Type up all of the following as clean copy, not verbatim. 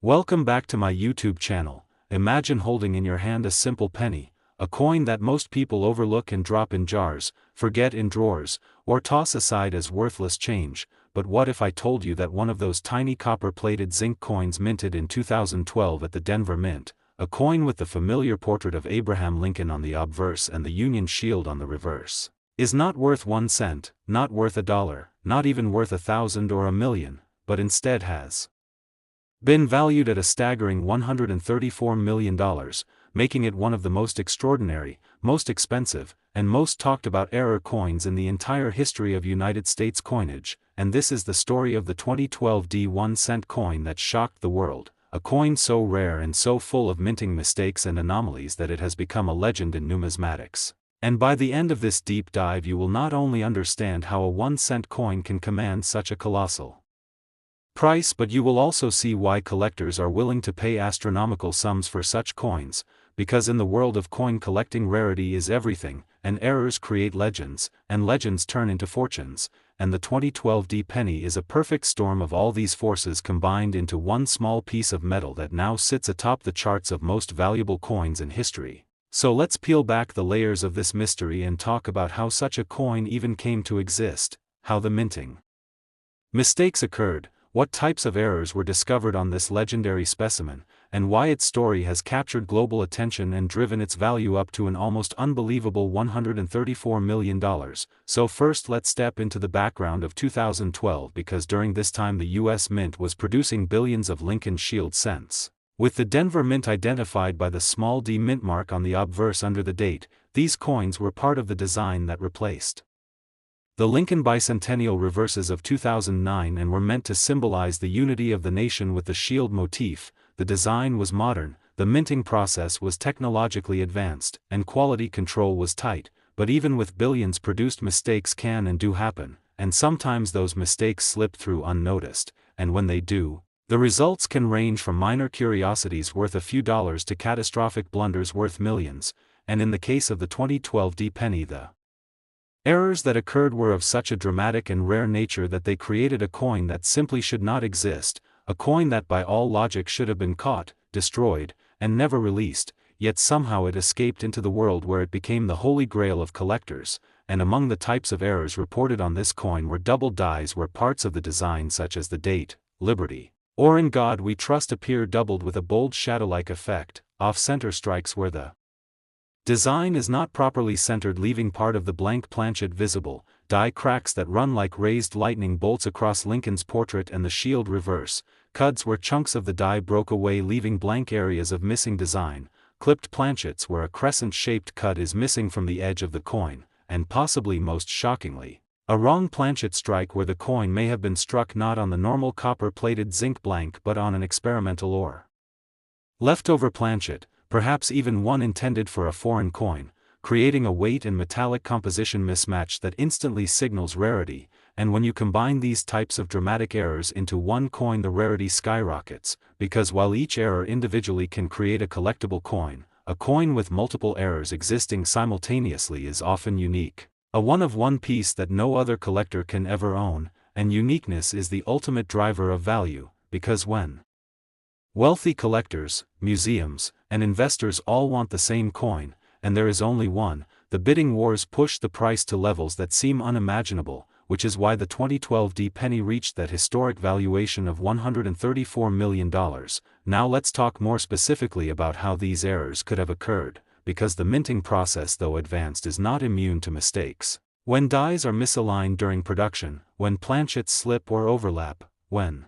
Welcome back to my YouTube channel. Imagine holding in your hand a simple penny, a coin that most people overlook and drop in jars, forget in drawers, or toss aside as worthless change. But what if I told you that one of those tiny copper-plated zinc coins minted in 2012 at the Denver Mint, a coin with the familiar portrait of Abraham Lincoln on the obverse and the Union shield on the reverse, is not worth 1 cent, not worth $1, not even worth 1,000 or 1,000,000, but instead has been valued at a staggering $134 million, making it one of the most extraordinary, most expensive, and most talked about error coins in the entire history of United States coinage. And this is the story of the 2012 1-cent coin that shocked the world, a coin so rare and so full of minting mistakes and anomalies that it has become a legend in numismatics. And by the end of this deep dive you will not only understand how a 1-cent coin can command such a colossal price, but you will also see why collectors are willing to pay astronomical sums for such coins, because in the world of coin collecting rarity is everything, and errors create legends, and legends turn into fortunes, and the 2012 penny is a perfect storm of all these forces combined into one small piece of metal that now sits atop the charts of most valuable coins in history. So let's peel back the layers of this mystery and talk about how such a coin even came to exist, how the minting mistakes occurred, what types of errors were discovered on this legendary specimen, and why its story has captured global attention and driven its value up to an almost unbelievable $134 million. So first let's step into the background of 2012, because during this time the US Mint was producing billions of Lincoln Shield cents. With the Denver Mint identified by the small d mint mark on the obverse under the date, these coins were part of the design that replaced the Lincoln bicentennial reverses of 2009 and were meant to symbolize the unity of the nation with the shield motif. The design was modern, the minting process was technologically advanced, and quality control was tight, but even with billions produced, mistakes can and do happen, and sometimes those mistakes slip through unnoticed, and when they do, the results can range from minor curiosities worth a few dollars to catastrophic blunders worth millions, and in the case of the 2012 penny the errors that occurred were of such a dramatic and rare nature that they created a coin that simply should not exist, a coin that by all logic should have been caught, destroyed, and never released, yet somehow it escaped into the world where it became the holy grail of collectors. And among the types of errors reported on this coin were double dies where parts of the design such as the date, Liberty, or In God We Trust appear doubled with a bold shadow-like effect, off-center strikes where the design is not properly centered leaving part of the blank planchet visible, die cracks that run like raised lightning bolts across Lincoln's portrait and the shield reverse, cuts where chunks of the die broke away leaving blank areas of missing design, clipped planchets where a crescent-shaped cut is missing from the edge of the coin, and possibly most shockingly, a wrong planchet strike where the coin may have been struck not on the normal copper-plated zinc blank but on an experimental or leftover planchet, perhaps even one intended for a foreign coin, creating a weight and metallic composition mismatch that instantly signals rarity. And when you combine these types of dramatic errors into one coin, the rarity skyrockets, because while each error individually can create a collectible coin, a coin with multiple errors existing simultaneously is often unique, a one-of-one piece that no other collector can ever own, and uniqueness is the ultimate driver of value, because when wealthy collectors, museums, and investors all want the same coin, and there is only one, the bidding wars push the price to levels that seem unimaginable, which is why the 2012 penny reached that historic valuation of $134 million. Now let's talk more specifically about how these errors could have occurred, because the minting process, though advanced, is not immune to mistakes. When dies are misaligned during production, when planchets slip or overlap, when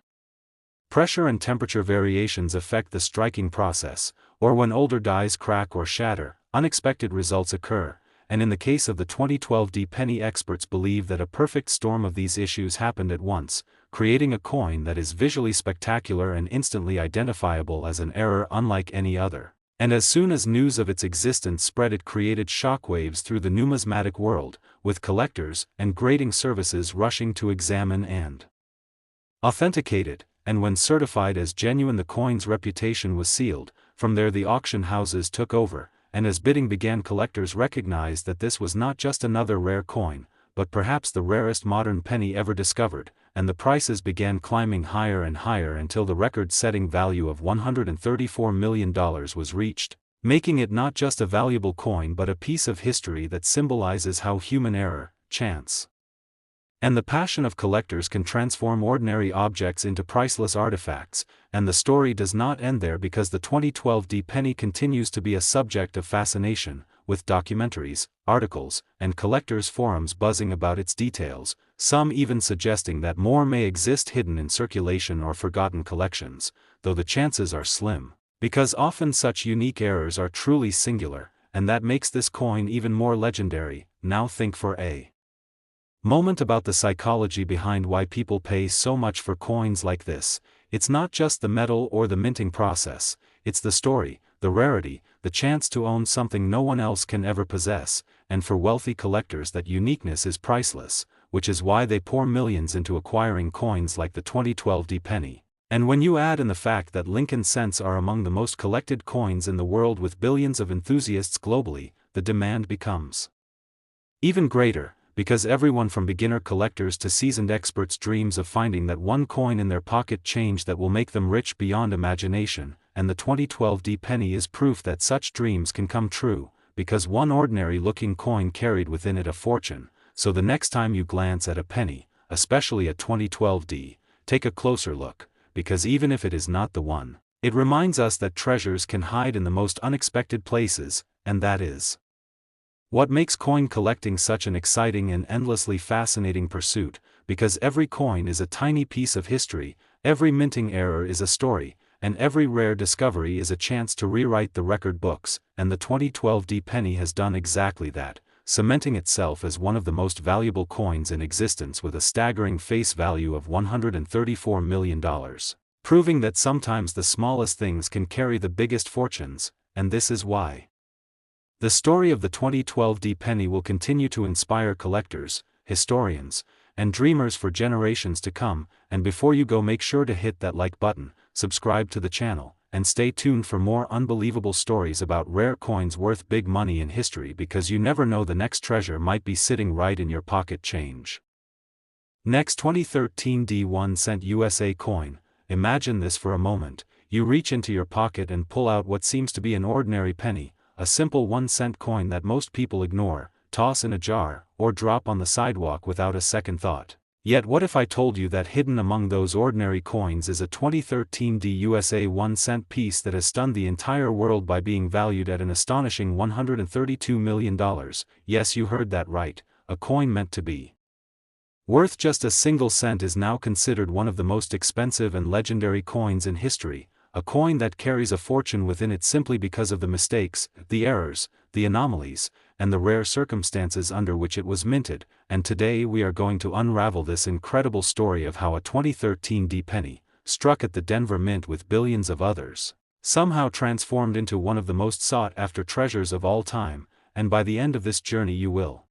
pressure and temperature variations affect the striking process, or when older dies crack or shatter, unexpected results occur, and in the case of the 2012 penny, experts believe that a perfect storm of these issues happened at once, creating a coin that is visually spectacular and instantly identifiable as an error unlike any other. And as soon as news of its existence spread, it created shockwaves through the numismatic world, with collectors and grading services rushing to examine and authenticate it. And when certified as genuine, the coin's reputation was sealed. From there the auction houses took over, and as bidding began, collectors recognized that this was not just another rare coin, but perhaps the rarest modern penny ever discovered, and the prices began climbing higher and higher until the record-setting value of $134 million was reached, making it not just a valuable coin but a piece of history that symbolizes how human error, chance, and the passion of collectors can transform ordinary objects into priceless artifacts. And the story does not end there, because the 2012 penny continues to be a subject of fascination, with documentaries, articles, and collectors' forums buzzing about its details, some even suggesting that more may exist hidden in circulation or forgotten collections, though the chances are slim, because often such unique errors are truly singular, and that makes this coin even more legendary. Now think for a moment about the psychology behind why people pay so much for coins like this. It's not just the metal or the minting process, it's the story, the rarity, the chance to own something no one else can ever possess, and for wealthy collectors that uniqueness is priceless, which is why they pour millions into acquiring coins like the 2012 penny. And when you add in the fact that Lincoln cents are among the most collected coins in the world with billions of enthusiasts globally, the demand becomes even greater, because everyone from beginner collectors to seasoned experts dreams of finding that one coin in their pocket change that will make them rich beyond imagination, and the 2012 penny is proof that such dreams can come true, because one ordinary-looking coin carried within it a fortune. So the next time you glance at a penny, especially a 2012 take a closer look, because even if it is not the one, it reminds us that treasures can hide in the most unexpected places, and that is what makes coin collecting such an exciting and endlessly fascinating pursuit, because every coin is a tiny piece of history, every minting error is a story, and every rare discovery is a chance to rewrite the record books, and the 2012 penny has done exactly that, cementing itself as one of the most valuable coins in existence with a staggering face value of $134 million, proving that sometimes the smallest things can carry the biggest fortunes, and this is why the story of the 2012 penny will continue to inspire collectors, historians, and dreamers for generations to come. And before you go, make sure to hit that like button, subscribe to the channel, and stay tuned for more unbelievable stories about rare coins worth big money in history, because you never know, the next treasure might be sitting right in your pocket change. Next, 2013 1 cent USA coin. Imagine this for a moment. You reach into your pocket and pull out what seems to be an ordinary penny, a simple 1 cent coin that most people ignore, toss in a jar, or drop on the sidewalk without a second thought. Yet what if I told you that hidden among those ordinary coins is a 2013 USA 1 cent piece that has stunned the entire world by being valued at an astonishing $132 million? Yes, you heard that right, a coin meant to be worth just a single cent is now considered one of the most expensive and legendary coins in history, a coin that carries a fortune within it simply because of the mistakes, the errors, the anomalies, and the rare circumstances under which it was minted. And today we are going to unravel this incredible story of how a 2013 penny, struck at the Denver Mint with billions of others, somehow transformed into one of the most sought-after treasures of all time. And by the end of this journey you will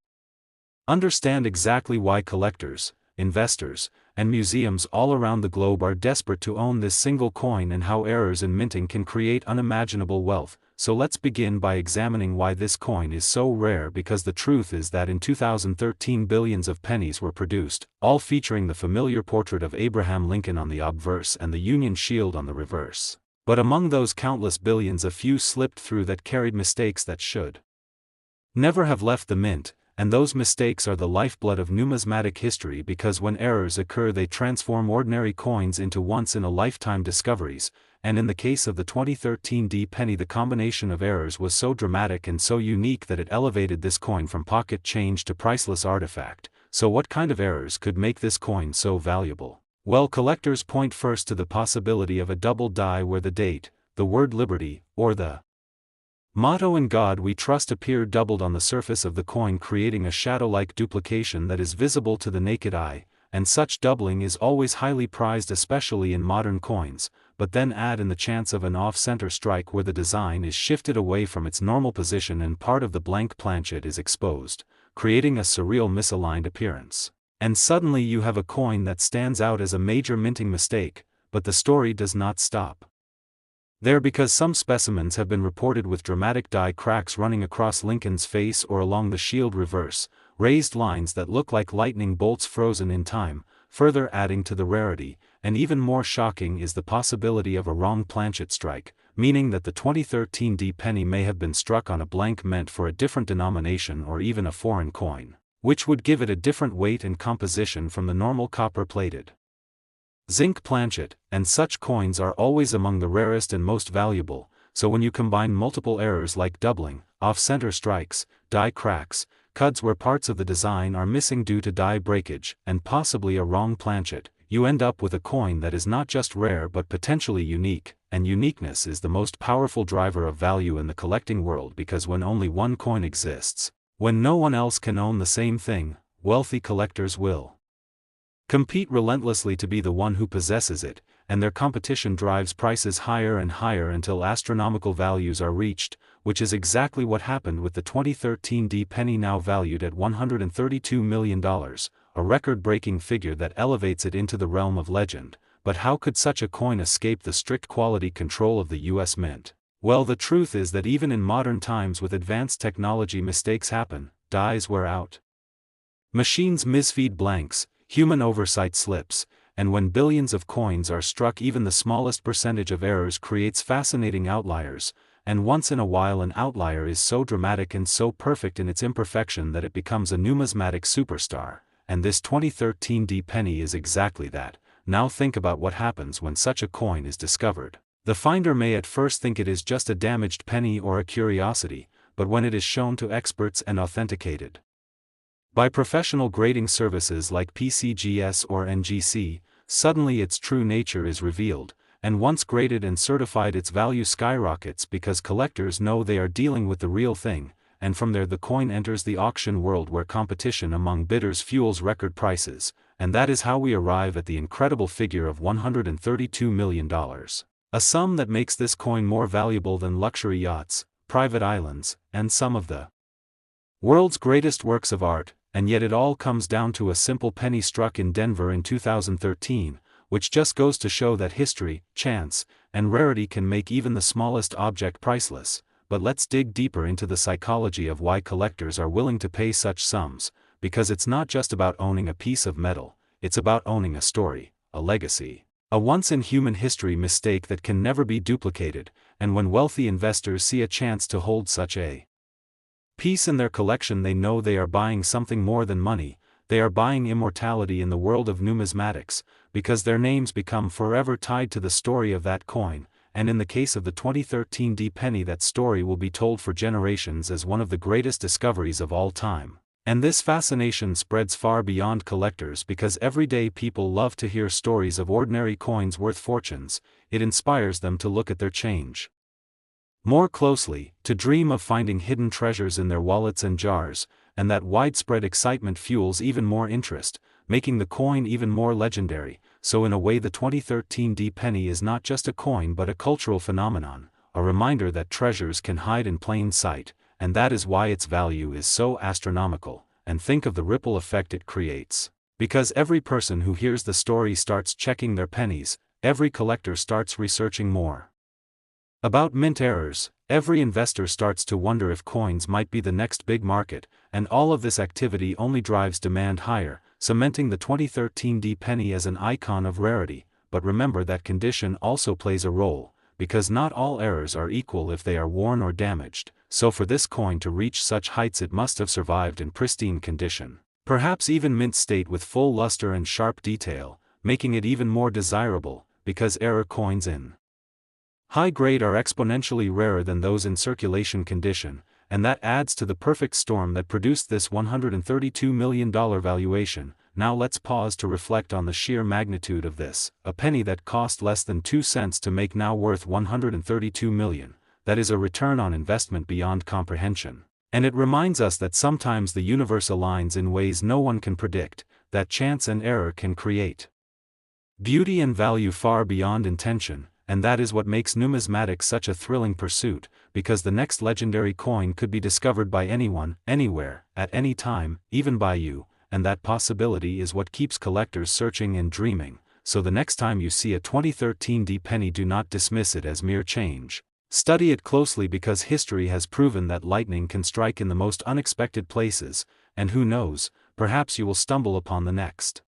understand exactly why collectors, investors, and museums all around the globe are desperate to own this single coin, and how errors in minting can create unimaginable wealth. So let's begin by examining why this coin is so rare, because the truth is that in 2013 billions of pennies were produced, all featuring the familiar portrait of Abraham Lincoln on the obverse and the Union Shield on the reverse. But among those countless billions, a few slipped through that carried mistakes that should never have left the mint. And those mistakes are the lifeblood of numismatic history, because when errors occur they transform ordinary coins into once-in-a-lifetime discoveries. And in the case of the 2013 penny, the combination of errors was so dramatic and so unique that it elevated this coin from pocket change to priceless artifact. So what kind of errors could make this coin so valuable? Well, collectors point first to the possibility of a double die where the date, the word liberty, or the motto "In God We Trust" appear doubled on the surface of the coin, creating a shadow-like duplication that is visible to the naked eye. And such doubling is always highly prized, especially in modern coins. But then add in the chance of an off-center strike where the design is shifted away from its normal position and part of the blank planchet is exposed, creating a surreal misaligned appearance. And suddenly you have a coin that stands out as a major minting mistake. But the story does not stop there, because some specimens have been reported with dramatic die cracks running across Lincoln's face or along the shield reverse, raised lines that look like lightning bolts frozen in time, further adding to the rarity, and even more shocking is the possibility of a wrong planchet strike, meaning that the 2013 D penny may have been struck on a blank meant for a different denomination or even a foreign coin, which would give it a different weight and composition from the normal copper-plated zinc planchet, and such coins are always among the rarest and most valuable, so when you combine multiple errors like doubling, off-center strikes, die cracks, cuts where parts of the design are missing due to die breakage, and possibly a wrong planchet, you end up with a coin that is not just rare but potentially unique, and uniqueness is the most powerful driver of value in the collecting world because when only one coin exists, when no one else can own the same thing, wealthy collectors will compete relentlessly to be the one who possesses it, and their competition drives prices higher and higher until astronomical values are reached, which is exactly what happened with the 2013 D penny, now valued at $132 million, a record-breaking figure that elevates it into the realm of legend. But how could such a coin escape the strict quality control of the US Mint? Well, the truth is that even in modern times with advanced technology, mistakes happen, dies wear out, machines misfeed blanks, human oversight slips, and when billions of coins are struck, even the smallest percentage of errors creates fascinating outliers, and once in a while an outlier is so dramatic and so perfect in its imperfection that it becomes a numismatic superstar, and this 2013 D penny is exactly that. Now think about what happens when such a coin is discovered. The finder may at first think it is just a damaged penny or a curiosity, but when it is shown to experts and authenticated by professional grading services like PCGS or NGC, suddenly its true nature is revealed, and once graded and certified, its value skyrockets because collectors know they are dealing with the real thing, and from there the coin enters the auction world where competition among bidders fuels record prices, and that is how we arrive at the incredible figure of $132 million. A sum that makes this coin more valuable than luxury yachts, private islands, and some of the world's greatest works of art, and yet it all comes down to a simple penny struck in Denver in 2013, which just goes to show that history, chance, and rarity can make even the smallest object priceless. But let's dig deeper into the psychology of why collectors are willing to pay such sums, because it's not just about owning a piece of metal, it's about owning a story, a legacy, a once-in-human history mistake that can never be duplicated, and when wealthy investors see a chance to hold such a piece in their collection, they know they are buying something more than money, they are buying immortality in the world of numismatics, because their names become forever tied to the story of that coin, and in the case of the 2013 D penny, that story will be told for generations as one of the greatest discoveries of all time. And this fascination spreads far beyond collectors because everyday people love to hear stories of ordinary coins worth fortunes. It inspires them to look at their change more closely, to dream of finding hidden treasures in their wallets and jars, and that widespread excitement fuels even more interest, making the coin even more legendary. So in a way, the 2013 D penny is not just a coin but a cultural phenomenon, a reminder that treasures can hide in plain sight, and that is why its value is so astronomical. And think of the ripple effect it creates. Because every person who hears the story starts checking their pennies, every collector starts researching more about mint errors, every investor starts to wonder if coins might be the next big market, and all of this activity only drives demand higher, cementing the 2013 D penny as an icon of rarity. But remember that condition also plays a role, because not all errors are equal if they are worn or damaged, so for this coin to reach such heights it must have survived in pristine condition, perhaps even mint state with full luster and sharp detail, making it even more desirable, because error coins in high grade are exponentially rarer than those in circulation condition, and that adds to the perfect storm that produced this $132 million valuation. Now let's pause to reflect on the sheer magnitude of this. A penny that cost less than 2 cents to make, now worth $132 million. That is a return on investment beyond comprehension. And it reminds us that sometimes the universe aligns in ways no one can predict, that chance and error can create beauty and value far beyond intention. And that is what makes numismatics such a thrilling pursuit, because the next legendary coin could be discovered by anyone, anywhere, at any time, even by you, and that possibility is what keeps collectors searching and dreaming. So the next time you see a 2013 D penny, do not dismiss it as mere change. Study it closely, because history has proven that lightning can strike in the most unexpected places, and who knows, perhaps you will stumble upon the next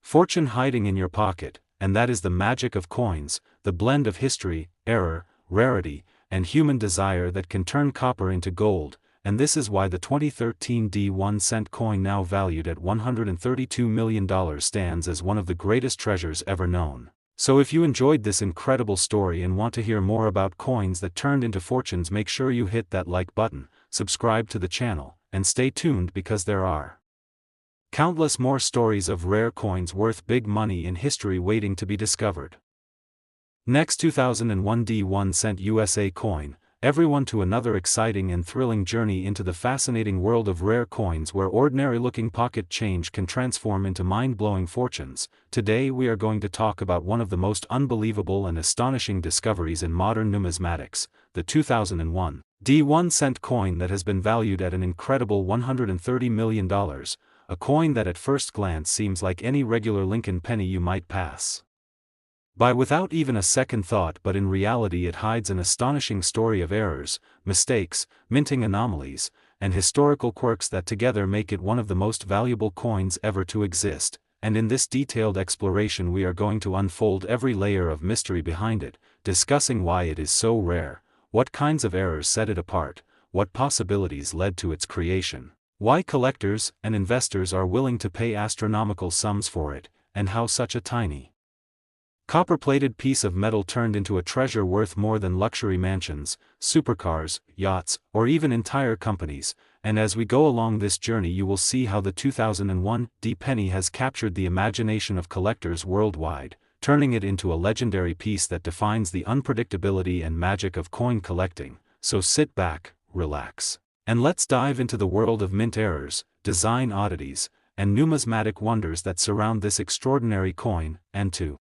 Fortune hiding in your pocket, and that is the magic of coins, the blend of history, error, rarity, and human desire that can turn copper into gold, and this is why the 2013 1-cent coin, now valued at $132 million, stands as one of the greatest treasures ever known. So if you enjoyed this incredible story and want to hear more about coins that turned into fortunes, make sure you hit that like button, subscribe to the channel, and stay tuned because there are countless more stories of rare coins worth big money in history waiting to be discovered. Next, 2001 1-cent USA coin, everyone to another exciting and thrilling journey into the fascinating world of rare coins where ordinary-looking pocket change can transform into mind-blowing fortunes. Today we are going to talk about one of the most unbelievable and astonishing discoveries in modern numismatics, the 2001 1-cent coin that has been valued at an incredible $130 million, a coin that at first glance seems like any regular Lincoln penny you might pass by without even a second thought, but in reality it hides an astonishing story of errors, mistakes, minting anomalies, and historical quirks that together make it one of the most valuable coins ever to exist. And in this detailed exploration we are going to unfold every layer of mystery behind it, discussing why it is so rare, what kinds of errors set it apart, what possibilities led to its creation, why collectors and investors are willing to pay astronomical sums for it, and how such a tiny copper-plated piece of metal turned into a treasure worth more than luxury mansions, supercars, yachts, or even entire companies. And as we go along this journey you will see how the 2001 penny has captured the imagination of collectors worldwide, turning it into a legendary piece that defines the unpredictability and magic of coin collecting. So sit back, relax, and let's dive into the world of mint errors, design oddities, and numismatic wonders that surround this extraordinary coin. And to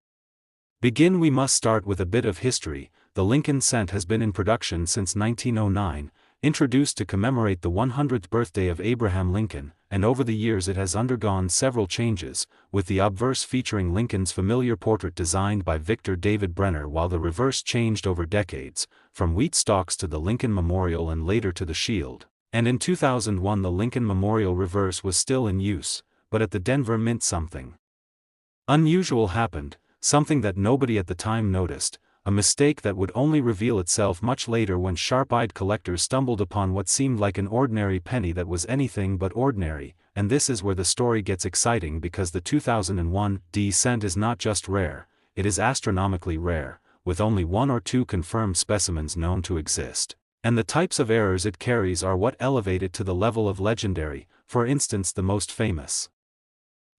begin we must start with a bit of history. The Lincoln cent has been in production since 1909, introduced to commemorate the 100th birthday of Abraham Lincoln, and over the years it has undergone several changes, with the obverse featuring Lincoln's familiar portrait designed by Victor David Brenner, while the reverse changed over decades, from wheat stalks to the Lincoln Memorial and later to the shield. And in 2001 the Lincoln Memorial reverse was still in use, but at the Denver Mint something unusual happened. Something that nobody at the time noticed, a mistake that would only reveal itself much later when sharp-eyed collectors stumbled upon what seemed like an ordinary penny that was anything but ordinary. And this is where the story gets exciting, because the 2001 cent is not just rare, it is astronomically rare, with only one or two confirmed specimens known to exist. And the types of errors it carries are what elevate it to the level of legendary. For instance, the most famous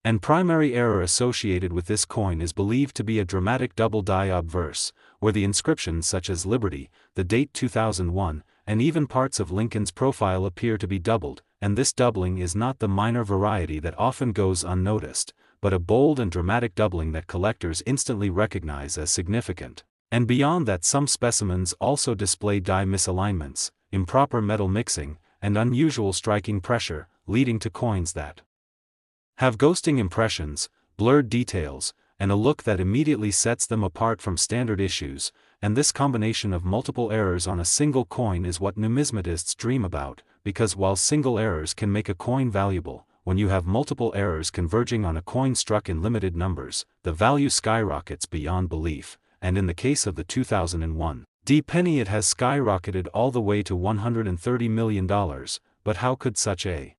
and primary error associated with this coin is believed to be a dramatic double die obverse, where the inscriptions such as Liberty, the date 2001, and even parts of Lincoln's profile appear to be doubled, and this doubling is not the minor variety that often goes unnoticed, but a bold and dramatic doubling that collectors instantly recognize as significant. And beyond that, some specimens also display die misalignments, improper metal mixing, and unusual striking pressure, leading to coins that have ghosting impressions, blurred details, and a look that immediately sets them apart from standard issues. And this combination of multiple errors on a single coin is what numismatists dream about, because while single errors can make a coin valuable, when you have multiple errors converging on a coin struck in limited numbers, the value skyrockets beyond belief. And in the case of the 2001 penny it has skyrocketed all the way to $130 million. But how could such a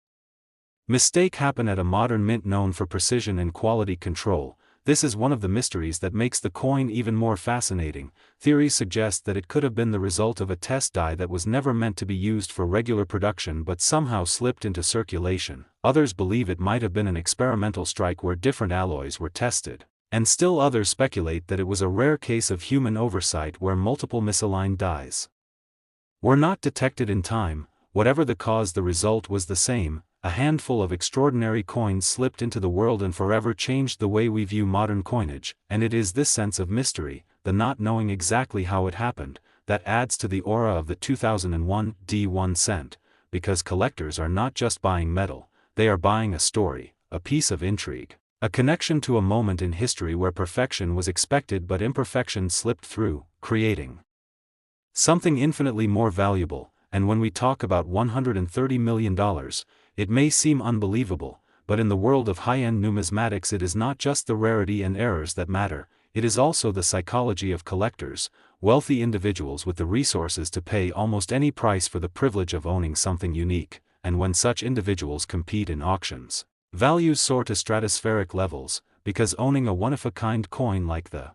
mistake happen at a modern mint known for precision and quality control? This is one of the mysteries that makes the coin even more fascinating. Theories suggest that it could have been the result of a test die that was never meant to be used for regular production but somehow slipped into circulation. Others believe it might have been an experimental strike where different alloys were tested. And still others speculate that it was a rare case of human oversight where multiple misaligned dies were not detected in time. Whatever the cause, the result was the same. A handful of extraordinary coins slipped into the world and forever changed the way we view modern coinage. And it is this sense of mystery, the not knowing exactly how it happened, that adds to the aura of the 2001 1 cent, because collectors are not just buying metal, they are buying a story, a piece of intrigue, a connection to a moment in history where perfection was expected but imperfection slipped through, creating something infinitely more valuable. And when we talk about $130 million, it may seem unbelievable, but in the world of high-end numismatics it is not just the rarity and errors that matter, it is also the psychology of collectors, wealthy individuals with the resources to pay almost any price for the privilege of owning something unique, and when such individuals compete in auctions, values soar to stratospheric levels, because owning a one-of-a-kind coin like the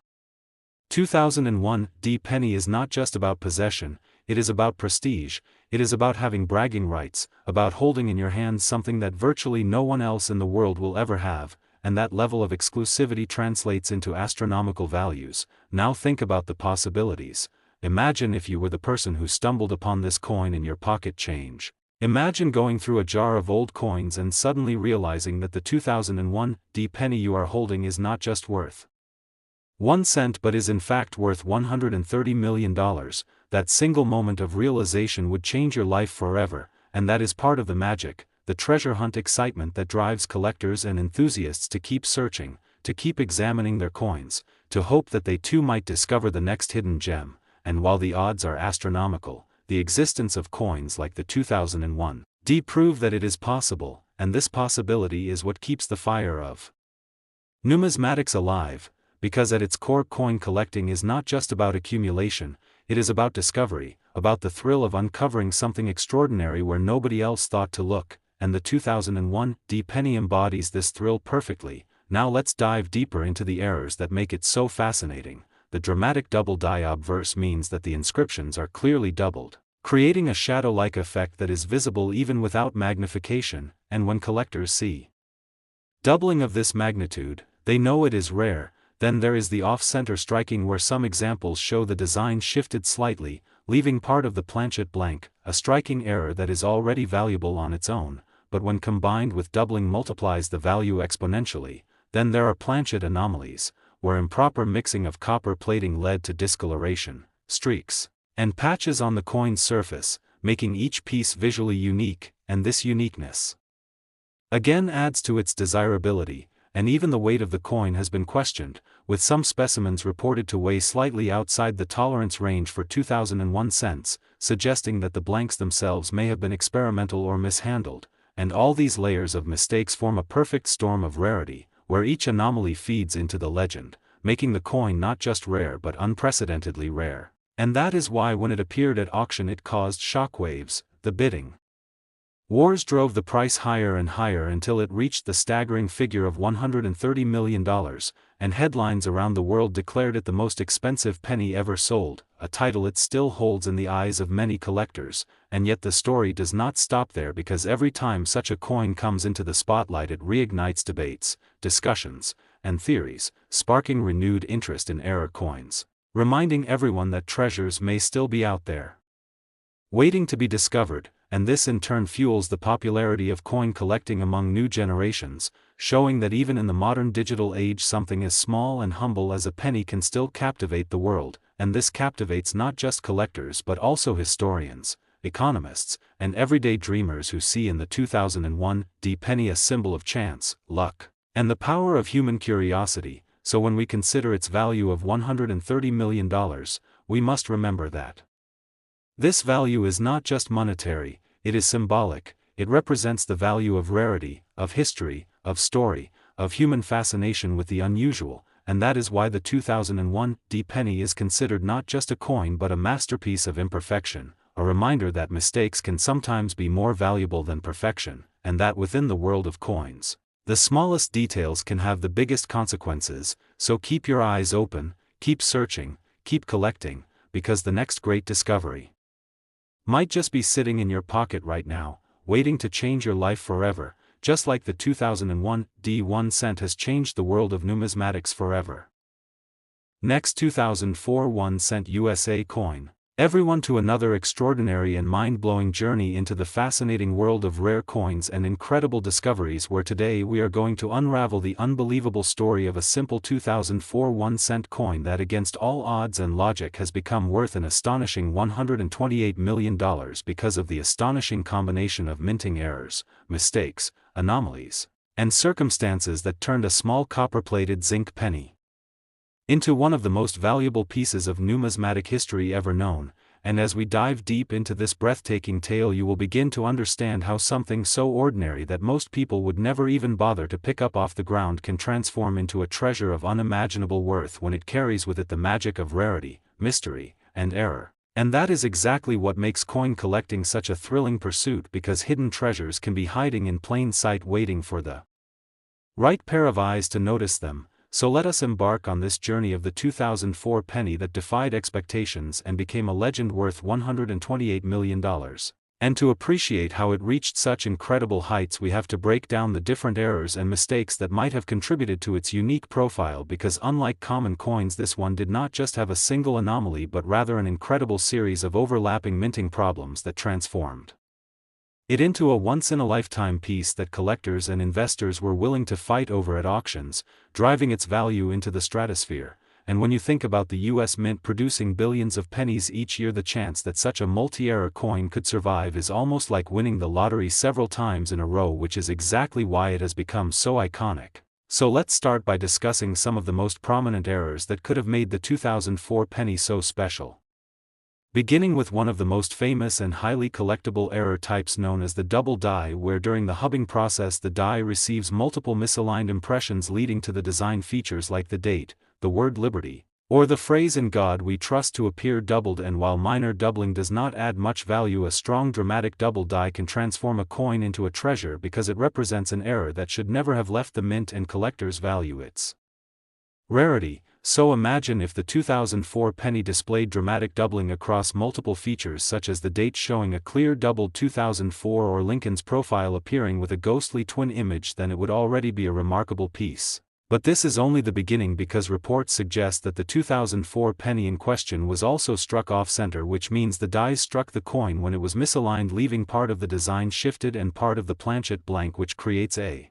2001 penny is not just about possession, it is about prestige, it is about having bragging rights, about holding in your hands something that virtually no one else in the world will ever have, and that level of exclusivity translates into astronomical values. Now think about the possibilities. Imagine if you were the person who stumbled upon this coin in your pocket change. Imagine going through a jar of old coins and suddenly realizing that the 2001 penny you are holding is not just worth 1 cent but is in fact worth $130 million. That single moment of realization would change your life forever, and that is part of the magic, the treasure hunt excitement that drives collectors and enthusiasts to keep searching, to keep examining their coins, to hope that they too might discover the next hidden gem. And while the odds are astronomical, the existence of coins like the 2001 prove that it is possible, and this possibility is what keeps the fire of numismatics alive, because at its core coin collecting is not just about accumulation, it is about discovery, about the thrill of uncovering something extraordinary where nobody else thought to look, and the 2001 penny embodies this thrill perfectly. Now let's dive deeper into the errors that make it so fascinating. The dramatic double die obverse means that the inscriptions are clearly doubled, creating a shadow-like effect that is visible even without magnification, and when collectors see doubling of this magnitude, they know it is rare. Then there is the off-center striking where some examples show the design shifted slightly, leaving part of the planchet blank, a striking error that is already valuable on its own, but when combined with doubling multiplies the value exponentially. Then there are planchet anomalies, where improper mixing of copper plating led to discoloration, streaks, and patches on the coin's surface, making each piece visually unique, and this uniqueness again adds to its desirability. And even the weight of the coin has been questioned, with some specimens reported to weigh slightly outside the tolerance range for 2001 cents, suggesting that the blanks themselves may have been experimental or mishandled, and all these layers of mistakes form a perfect storm of rarity, where each anomaly feeds into the legend, making the coin not just rare but unprecedentedly rare. And that is why when it appeared at auction it caused shockwaves. The bidding wars drove the price higher and higher until it reached the staggering figure of $130 million, and headlines around the world declared it the most expensive penny ever sold, a title it still holds in the eyes of many collectors. And yet the story does not stop there, because every time such a coin comes into the spotlight it reignites debates, discussions, and theories, sparking renewed interest in error coins, reminding everyone that treasures may still be out there, waiting to be discovered. And this in turn fuels the popularity of coin collecting among new generations, showing that even in the modern digital age something as small and humble as a penny can still captivate the world, and this captivates not just collectors but also historians, economists, and everyday dreamers who see in the 2001 penny a symbol of chance, luck, and the power of human curiosity. So when we consider its value of $130 million, we must remember that this value is not just monetary, it is symbolic. It represents the value of rarity, of history, of story, of human fascination with the unusual, and that is why the 2001 penny is considered not just a coin but a masterpiece of imperfection, a reminder that mistakes can sometimes be more valuable than perfection, and that within the world of coins, the smallest details can have the biggest consequences. So keep your eyes open, keep searching, keep collecting, because the next great discovery might just be sitting in your pocket right now, waiting to change your life forever, just like the 2001 1 cent has changed the world of numismatics forever. Next, 2004 1 cent USA coin. Everyone to another extraordinary and mind-blowing journey into the fascinating world of rare coins and incredible discoveries, where today we are going to unravel the unbelievable story of a simple 2004 1 cent coin that against all odds and logic has become worth an astonishing $128 million because of the astonishing combination of minting errors, mistakes, anomalies, and circumstances that turned a small copper-plated zinc penny into one of the most valuable pieces of numismatic history ever known. and as we dive deep into this breathtaking tale you will begin to understand how something so ordinary that most people would never even bother to pick up off the ground can transform into a treasure of unimaginable worth when it carries with it the magic of rarity, mystery, and error. And that is exactly what makes coin collecting such a thrilling pursuit, because hidden treasures can be hiding in plain sight waiting for the right pair of eyes to notice them. So let us embark on this journey of the 2004 penny that defied expectations and became a legend worth $128 million. And to appreciate how it reached such incredible heights we have to break down the different errors and mistakes that might have contributed to its unique profile, because unlike common coins this one did not just have a single anomaly but rather an incredible series of overlapping minting problems that transformed it into a once-in-a-lifetime piece that collectors and investors were willing to fight over at auctions, driving its value into the stratosphere. And when you think about the US Mint producing billions of pennies each year, the chance that such a multi-error coin could survive is almost like winning the lottery several times in a row, which is exactly why it has become so iconic. So let's start by discussing some of the most prominent errors that could have made the 2004 penny so special. Beginning with one of the most famous and highly collectible error types known as the double die, where during the hubbing process the die receives multiple misaligned impressions leading to the design features like the date, the word liberty, or the phrase "in God we trust" to appear doubled. And while minor doubling does not add much value, a strong dramatic double die can transform a coin into a treasure because it represents an error that should never have left the mint, and collectors value its rarity. So imagine if the 2004 penny displayed dramatic doubling across multiple features, such as the date showing a clear doubled 2004 or Lincoln's profile appearing with a ghostly twin image, then it would already be a remarkable piece. But this is only the beginning, because reports suggest that the 2004 penny in question was also struck off-center, which means the dies struck the coin when it was misaligned, leaving part of the design shifted and part of the planchet blank, which creates a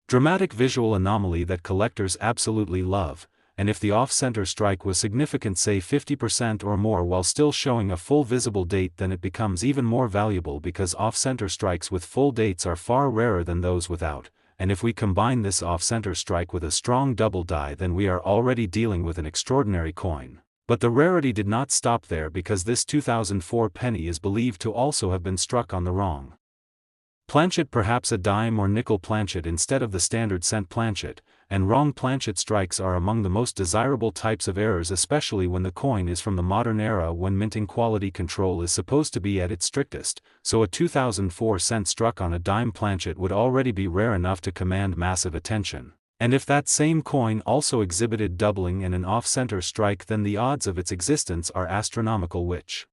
dramatic visual anomaly that collectors absolutely love. And if the off-center strike was significant, say 50% or more, while still showing a full visible date, then it becomes even more valuable, because off-center strikes with full dates are far rarer than those without. And if we combine this off-center strike with a strong double die, then we are already dealing with an extraordinary coin. But the rarity did not stop there, because this 2004 penny is believed to also have been struck on the wrong planchet, perhaps a dime or nickel planchet instead of the standard cent planchet, and wrong planchet strikes are among the most desirable types of errors, especially when the coin is from the modern era when minting quality control is supposed to be at its strictest. So a 2004 cent struck on a dime planchet would already be rare enough to command massive attention. And if that same coin also exhibited doubling and an off-center strike, then the odds of its existence are astronomical, which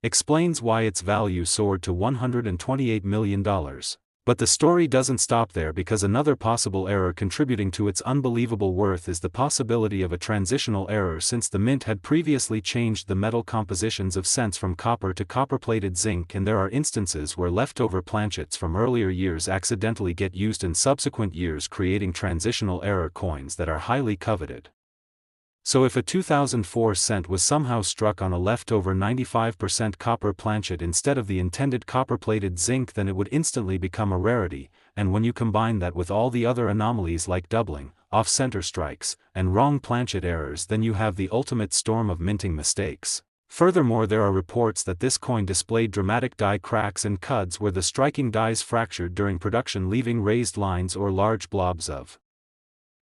explains why its value soared to $128 million. But the story doesn't stop there, because another possible error contributing to its unbelievable worth is the possibility of a transitional error, since the mint had previously changed the metal compositions of cents from copper to copper-plated zinc, and there are instances where leftover planchets from earlier years accidentally get used in subsequent years, creating transitional error coins that are highly coveted. So if a 2004 cent was somehow struck on a leftover 95% copper planchet instead of the intended copper-plated zinc, then it would instantly become a rarity. And when you combine that with all the other anomalies like doubling, off-center strikes, and wrong planchet errors, then you have the ultimate storm of minting mistakes. Furthermore, there are reports that this coin displayed dramatic die cracks and cuds where the striking dies fractured during production, leaving raised lines or large blobs of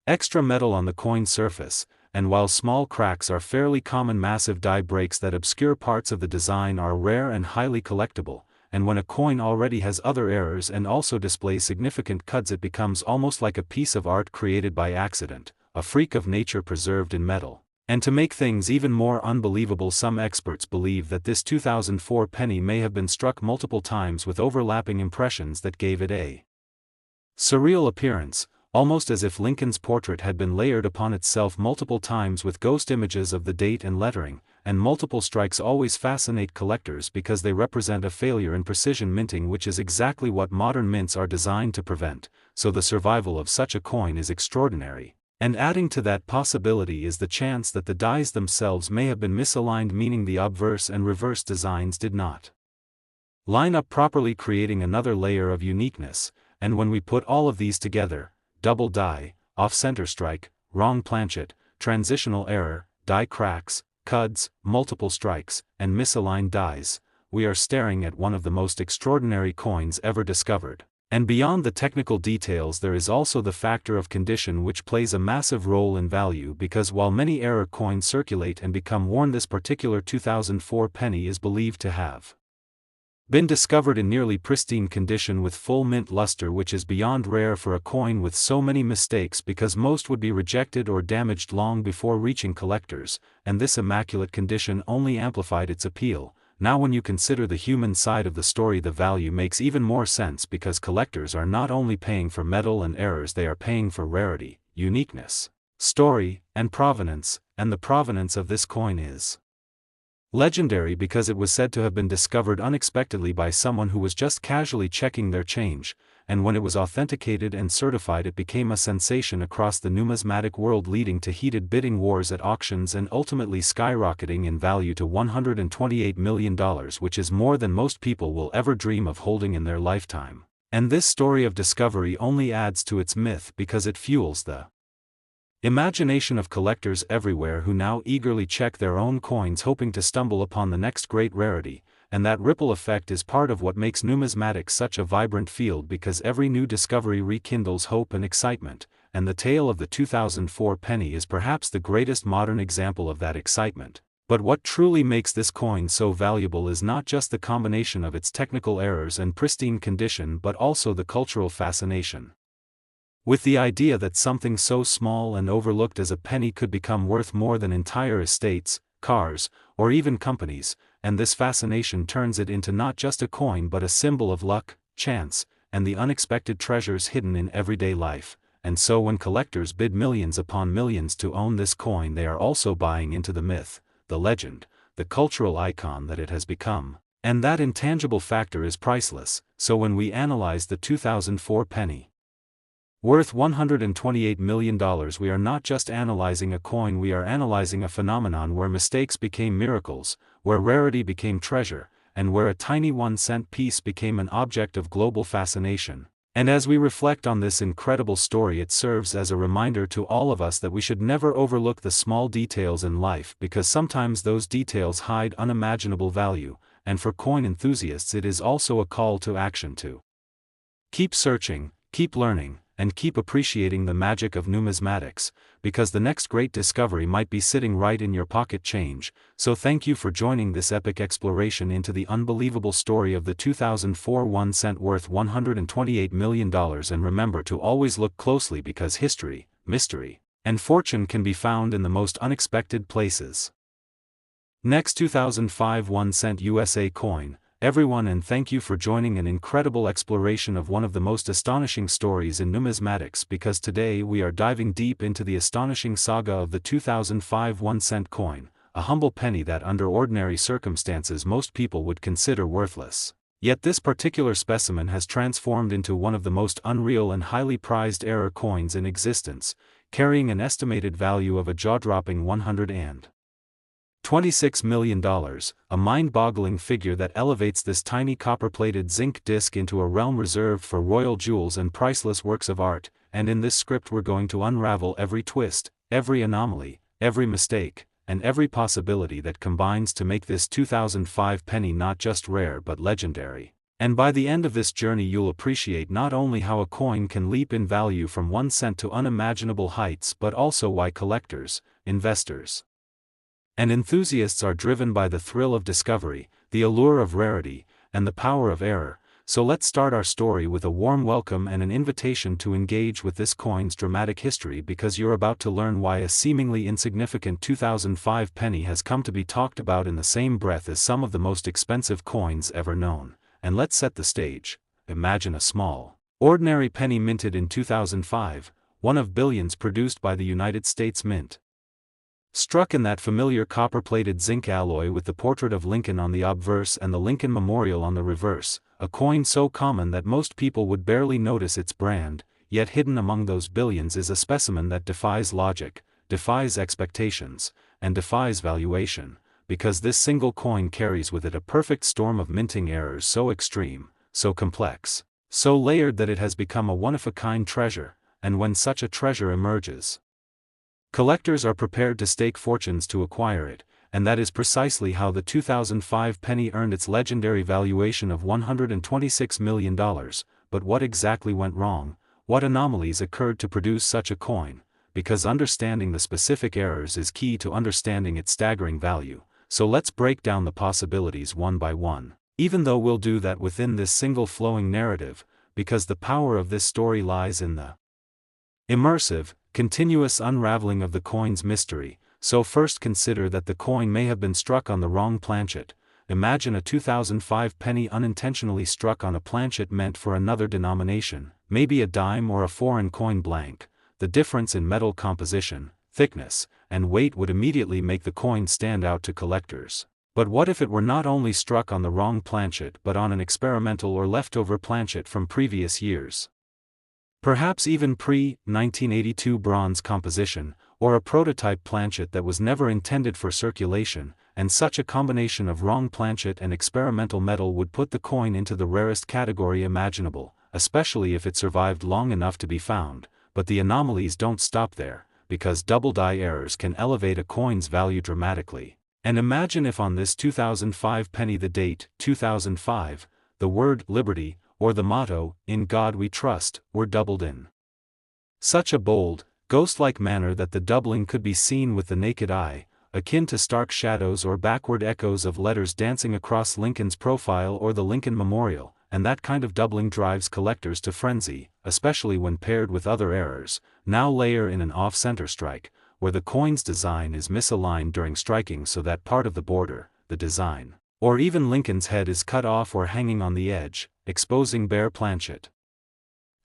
extra metal on the coin surface. And while small cracks are fairly common, massive die breaks that obscure parts of the design are rare and highly collectible. And when a coin already has other errors and also displays significant cuds, it becomes almost like a piece of art created by accident, a freak of nature preserved in metal. And to make things even more unbelievable, some experts believe that this 2004 penny may have been struck multiple times with overlapping impressions that gave it a surreal appearance, almost as if Lincoln's portrait had been layered upon itself multiple times with ghost images of the date and lettering. And multiple strikes always fascinate collectors because they represent a failure in precision minting, which is exactly what modern mints are designed to prevent. So the survival of such a coin is extraordinary. And adding to that possibility is the chance that the dies themselves may have been misaligned, meaning the obverse and reverse designs did not line up properly, creating another layer of uniqueness. And when we put all of these together, double die, off-center strike, wrong planchet, transitional error, die cracks, cuds, multiple strikes, and misaligned dies, we are staring at one of the most extraordinary coins ever discovered. And beyond the technical details, there is also the factor of condition, which plays a massive role in value, because while many error coins circulate and become worn, this particular 2004 penny is believed to have been discovered in nearly pristine condition with full mint luster, which is beyond rare for a coin with so many mistakes, because most would be rejected or damaged long before reaching collectors, and this immaculate condition only amplified its appeal. Now when you consider the human side of the story, the value makes even more sense, because collectors are not only paying for metal and errors, they are paying for rarity, uniqueness, story, and provenance, and the provenance of this coin is legendary because it was said to have been discovered unexpectedly by someone who was just casually checking their change, and when it was authenticated and certified, it became a sensation across the numismatic world, leading to heated bidding wars at auctions and ultimately skyrocketing in value to $128 million, which is more than most people will ever dream of holding in their lifetime. And this story of discovery only adds to its myth because it fuels the imagination of collectors everywhere, who now eagerly check their own coins hoping to stumble upon the next great rarity, and that ripple effect is part of what makes numismatics such a vibrant field, because every new discovery rekindles hope and excitement, and the tale of the 2004 penny is perhaps the greatest modern example of that excitement. But what truly makes this coin so valuable is not just the combination of its technical errors and pristine condition, but also the cultural fascination with the idea that something so small and overlooked as a penny could become worth more than entire estates, cars, or even companies, and this fascination turns it into not just a coin but a symbol of luck, chance, and the unexpected treasures hidden in everyday life. And so when collectors bid millions upon millions to own this coin, they are also buying into the myth, the legend, the cultural icon that it has become, and that intangible factor is priceless. So when we analyze the 2004 penny, worth $128 million, we are not just analyzing a coin, we are analyzing a phenomenon where mistakes became miracles, where rarity became treasure, and where a tiny 1-cent piece became an object of global fascination. And as we reflect on this incredible story, it serves as a reminder to all of us that we should never overlook the small details in life, because sometimes those details hide unimaginable value, and for coin enthusiasts it is also a call to action to keep searching, keep learning, and keep appreciating the magic of numismatics, because the next great discovery might be sitting right in your pocket change. So thank you for joining this epic exploration into the unbelievable story of the 2004 1-cent worth $128 million, and remember to always look closely, because history, mystery, and fortune can be found in the most unexpected places. Next, 2005 1-cent USA coin, everyone, and thank you for joining an incredible exploration of one of the most astonishing stories in numismatics, because today we are diving deep into the astonishing saga of the 2005 1-cent coin, a humble penny that under ordinary circumstances most people would consider worthless. Yet this particular specimen has transformed into one of the most unreal and highly prized error coins in existence, carrying an estimated value of a jaw-dropping $126 million, a mind-boggling figure that elevates this tiny copper-plated zinc disc into a realm reserved for royal jewels and priceless works of art. And in this script we're going to unravel every twist, every anomaly, every mistake, and every possibility that combines to make this 2005 penny not just rare but legendary. And by the end of this journey you'll appreciate not only how a coin can leap in value from 1 cent to unimaginable heights, but also why collectors, investors, and enthusiasts are driven by the thrill of discovery, the allure of rarity, and the power of error. So let's start our story with a warm welcome and an invitation to engage with this coin's dramatic history, because you're about to learn why a seemingly insignificant 2005 penny has come to be talked about in the same breath as some of the most expensive coins ever known. And let's set the stage. Imagine a small, ordinary penny minted in 2005, one of billions produced by the United States Mint. Struck in that familiar copper-plated zinc alloy with the portrait of Lincoln on the obverse and the Lincoln Memorial on the reverse, a coin so common that most people would barely notice its brand, yet hidden among those billions is a specimen that defies logic, defies expectations, and defies valuation, because this single coin carries with it a perfect storm of minting errors so extreme, so complex, so layered that it has become a one-of-a-kind treasure. And when such a treasure emerges, collectors are prepared to stake fortunes to acquire it, and that is precisely how the 2005 penny earned its legendary valuation of $126 million. But what exactly went wrong? What anomalies occurred to produce such a coin? Because understanding the specific errors is key to understanding its staggering value, so let's break down the possibilities one by one. Even though we'll do that within this single flowing narrative, because the power of this story lies in the immersive, continuous unraveling of the coin's mystery. So first consider that the coin may have been struck on the wrong planchet. Imagine a 2005 penny unintentionally struck on a planchet meant for another denomination, maybe a dime or a foreign coin blank. The difference in metal composition, thickness, and weight would immediately make the coin stand out to collectors. But what if it were not only struck on the wrong planchet but on an experimental or leftover planchet from previous years? Perhaps even pre-1982 bronze composition, or a prototype planchet that was never intended for circulation, and such a combination of wrong planchet and experimental metal would put the coin into the rarest category imaginable, especially if it survived long enough to be found. But the anomalies don't stop there, because double die errors can elevate a coin's value dramatically. And imagine if on this 2005 penny the date, 2005, the word liberty, or the motto, "In God We Trust," were doubled in such a bold, ghost-like manner that the doubling could be seen with the naked eye, akin to stark shadows or backward echoes of letters dancing across Lincoln's profile or the Lincoln Memorial. And that kind of doubling drives collectors to frenzy, especially when paired with other errors. Now layer in an off-center strike, where the coin's design is misaligned during striking so that part of the border, the design, or even Lincoln's head is cut off or hanging on the edge, exposing bare planchet.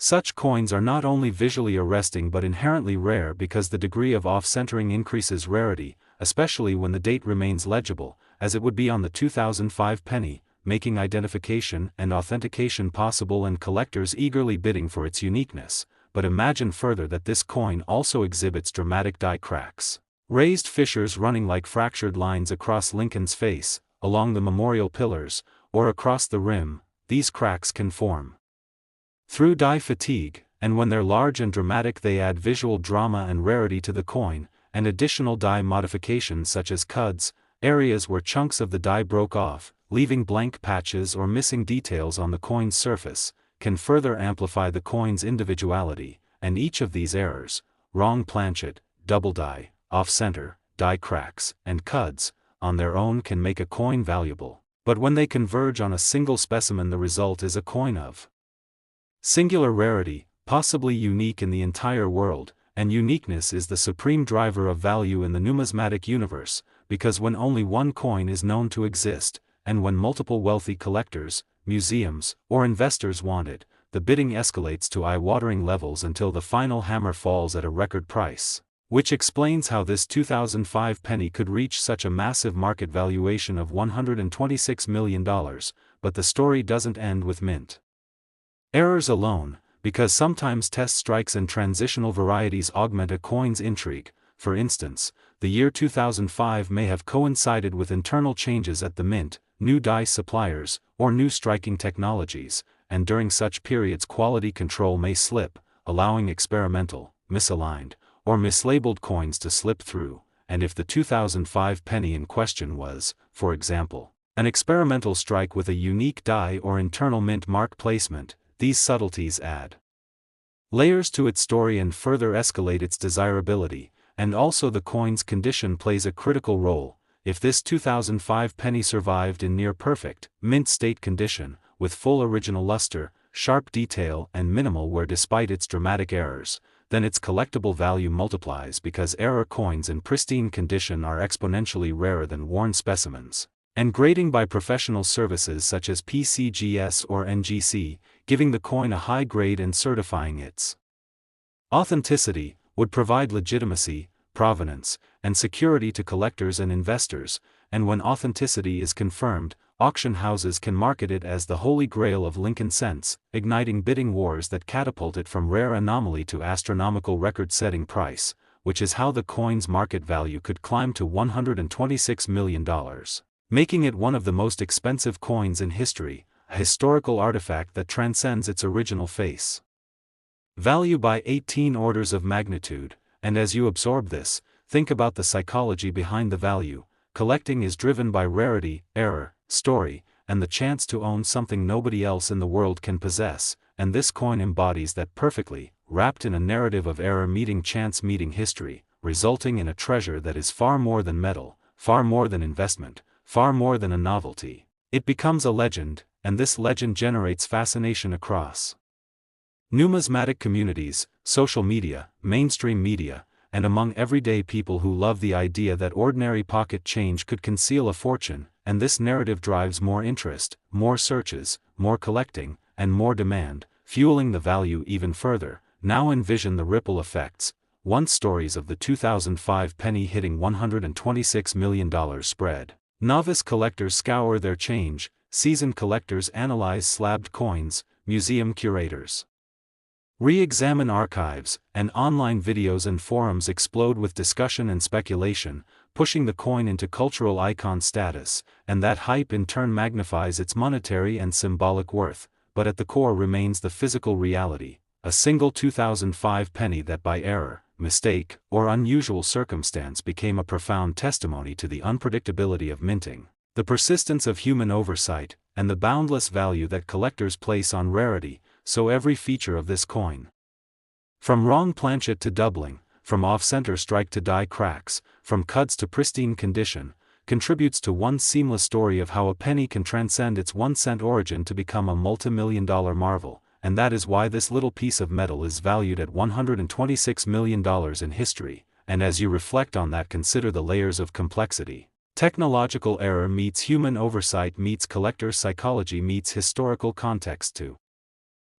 Such coins are not only visually arresting but inherently rare because the degree of off-centering increases rarity, especially when the date remains legible, as it would be on the 2005 penny, making identification and authentication possible and collectors eagerly bidding for its uniqueness. But imagine further that this coin also exhibits dramatic die cracks. Raised fissures running like fractured lines across Lincoln's face, along the memorial pillars, or across the rim. These cracks can form through die fatigue, and when they're large and dramatic they add visual drama and rarity to the coin, and additional die modifications such as cuds, areas where chunks of the die broke off, leaving blank patches or missing details on the coin's surface, can further amplify the coin's individuality. And each of these errors, wrong planchet, double die, off-center, die cracks, and cuds, on their own can make a coin valuable. But when they converge on a single specimen the result is a coin of singular rarity, possibly unique in the entire world, and uniqueness is the supreme driver of value in the numismatic universe, because when only one coin is known to exist, and when multiple wealthy collectors, museums, or investors want it, the bidding escalates to eye-watering levels until the final hammer falls at a record price. Which explains how this 2005 penny could reach such a massive market valuation of $126 million, but the story doesn't end with mint errors alone, because sometimes test strikes and transitional varieties augment a coin's intrigue. For instance, the year 2005 may have coincided with internal changes at the mint, new die suppliers, or new striking technologies, and during such periods quality control may slip, allowing experimental, misaligned, or mislabeled coins to slip through. And if the 2005 penny in question was, for example, an experimental strike with a unique die or internal mint mark placement, these subtleties add layers to its story and further escalate its desirability. And also the coin's condition plays a critical role. If this 2005 penny survived in near-perfect, mint state condition, with full original luster, sharp detail and minimal wear despite its dramatic errors, then its collectible value multiplies because error coins in pristine condition are exponentially rarer than worn specimens. And grading by professional services such as PCGS or NGC, giving the coin a high grade and certifying its authenticity, would provide legitimacy, provenance, and security to collectors and investors. And when authenticity is confirmed, auction houses can market it as the holy grail of Lincoln cents, igniting bidding wars that catapult it from rare anomaly to astronomical record-setting price, which is how the coin's market value could climb to $126 million. Making it one of the most expensive coins in history, a historical artifact that transcends its original face. Value by 18 orders of magnitude, and as you absorb this, think about the psychology behind the value. collecting is driven by rarity, error, story, and the chance to own something nobody else in the world can possess, and this coin embodies that perfectly, wrapped in a narrative of error meeting chance meeting history, resulting in a treasure that is far more than metal, far more than investment, far more than a novelty. It becomes a legend, and this legend generates fascination across numismatic communities, social media, mainstream media, and among everyday people who love the idea that ordinary pocket change could conceal a fortune, and this narrative drives more interest, more searches, more collecting, and more demand, fueling the value even further. Now envision the ripple effects. Once stories of the 2005 penny hitting $126 million spread. Novice collectors scour their change, seasoned collectors analyze slabbed coins, museum curators re-examine archives, and online videos and forums explode with discussion and speculation, pushing the coin into cultural icon status, and that hype in turn magnifies its monetary and symbolic worth, but at the core remains the physical reality, a single 2005 penny that by error, mistake, or unusual circumstance became a profound testimony to the unpredictability of minting, the persistence of human oversight, and the boundless value that collectors place on rarity. So every feature of this coin, from wrong planchet to doubling, from off-center strike to die cracks, from cuts to pristine condition, contributes to one seamless story of how a penny can transcend its 1-cent origin to become a multi-million-dollar marvel, and that is why this little piece of metal is valued at $126 million in history, and as you reflect on that, consider the layers of complexity. Technological error meets human oversight meets collector psychology meets historical context to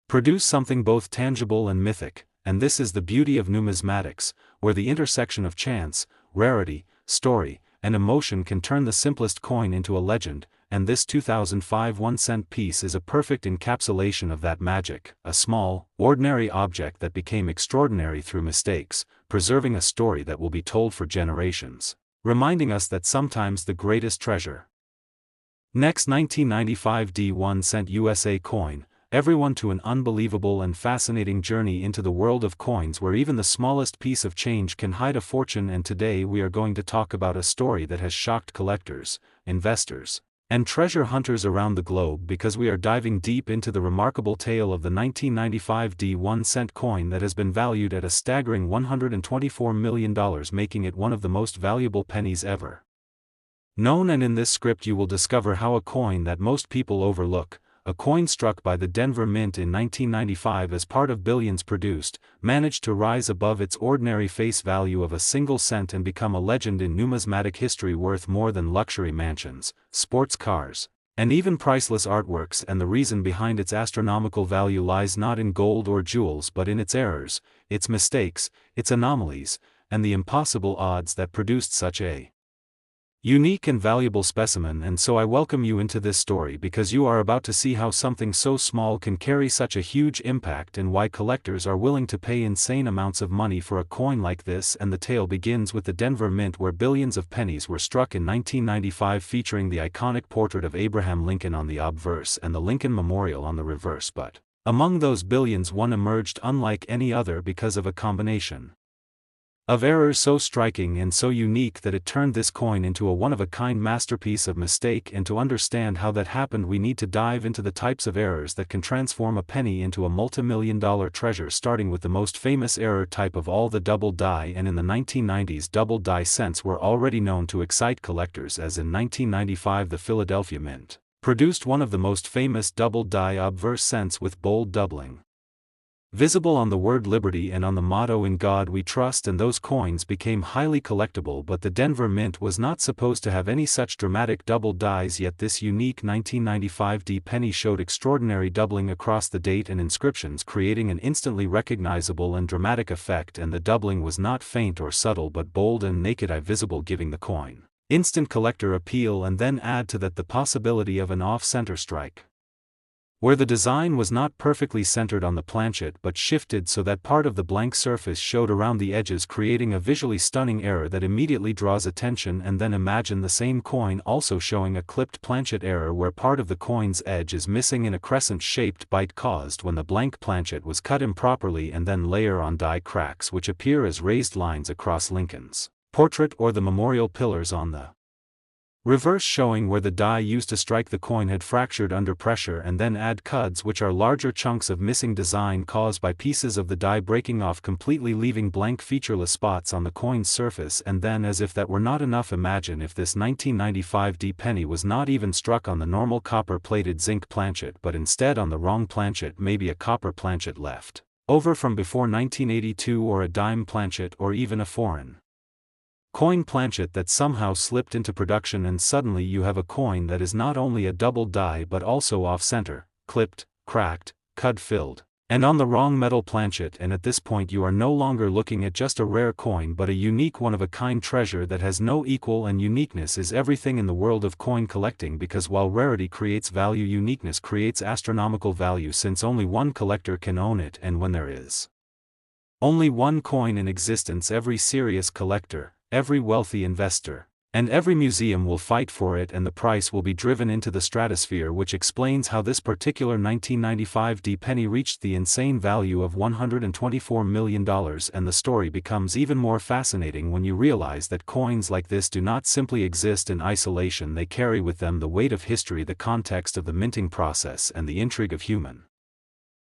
produce something both tangible and mythic, and this is the beauty of numismatics, where the intersection of chance, rarity, story, and emotion can turn the simplest coin into a legend, and this 2005 1-cent piece is a perfect encapsulation of that magic, a small, ordinary object that became extraordinary through mistakes, preserving a story that will be told for generations, reminding us that sometimes the greatest treasure. Next 1995 1-cent USA coin. Everyone to an unbelievable and fascinating journey into the world of coins where even the smallest piece of change can hide a fortune, and today we are going to talk about a story that has shocked collectors, investors, and treasure hunters around the globe because we are diving deep into the remarkable tale of the 1995 1-cent coin that has been valued at a staggering $124 million, making it one of the most valuable pennies ever known. And in this script you will discover how a coin that most people overlook, a coin struck by the Denver Mint in 1995 as part of billions produced, managed to rise above its ordinary face value of a single cent and become a legend in numismatic history, worth more than luxury mansions, sports cars, and even priceless artworks. And the reason behind its astronomical value lies not in gold or jewels but in its errors, its mistakes, its anomalies, and the impossible odds that produced such a unique and valuable specimen. And so I welcome you into this story because you are about to see how something so small can carry such a huge impact and why collectors are willing to pay insane amounts of money for a coin like this. And the tale begins with the Denver Mint, where billions of pennies were struck in 1995, featuring the iconic portrait of Abraham Lincoln on the obverse and the Lincoln Memorial on the reverse. But among those billions, one emerged unlike any other because of a combination of errors so striking and so unique that it turned this coin into a one-of-a-kind masterpiece of mistake. And to understand how that happened, we need to dive into the types of errors that can transform a penny into a multi-million-dollar treasure, starting with the most famous error type of all, the double die. And in the 1990s, double die cents were already known to excite collectors, as in 1995 the Philadelphia Mint produced one of the most famous double die obverse cents with bold doubling visible on the word liberty and on the motto "In God We Trust," and those coins became highly collectible. But the Denver Mint was not supposed to have any such dramatic double dies, yet this unique 1995 penny showed extraordinary doubling across the date and inscriptions, creating an instantly recognizable and dramatic effect. And the doubling was not faint or subtle but bold and naked eye visible, giving the coin instant collector appeal. And then add to that the possibility of an off-center strike, where the design was not perfectly centered on the planchet but shifted so that part of the blank surface showed around the edges, creating a visually stunning error that immediately draws attention. And then imagine the same coin also showing a clipped planchet error, where part of the coin's edge is missing in a crescent-shaped bite caused when the blank planchet was cut improperly, and then layer on die cracks which appear as raised lines across Lincoln's portrait or the memorial pillars on the Reverse showing where the die used to strike the coin had fractured under pressure, and then add cuds, which are larger chunks of missing design caused by pieces of the die breaking off completely, leaving blank featureless spots on the coin's surface. And then, as if that were not enough, imagine if this 1995 D penny was not even struck on the normal copper-plated zinc planchet but instead on the wrong planchet, maybe a copper planchet left over from before 1982, or a dime planchet, or even a foreign coin planchet that somehow slipped into production, and suddenly you have a coin that is not only a double die but also off-center, clipped, cracked, cud-filled, and on the wrong metal planchet. And at this point you are no longer looking at just a rare coin but a unique, one-of-a-kind treasure that has no equal. And uniqueness is everything in the world of coin collecting, because while rarity creates value, uniqueness creates astronomical value, since only one collector can own it, and when there is only one coin in existence, every serious collector, every wealthy investor, and every museum will fight for it, and the price will be driven into the stratosphere, which explains how this particular 1995 D penny reached the insane value of $124 million. And the story becomes even more fascinating when you realize that coins like this do not simply exist in isolation. They carry with them the weight of history, the context of the minting process, and the intrigue of human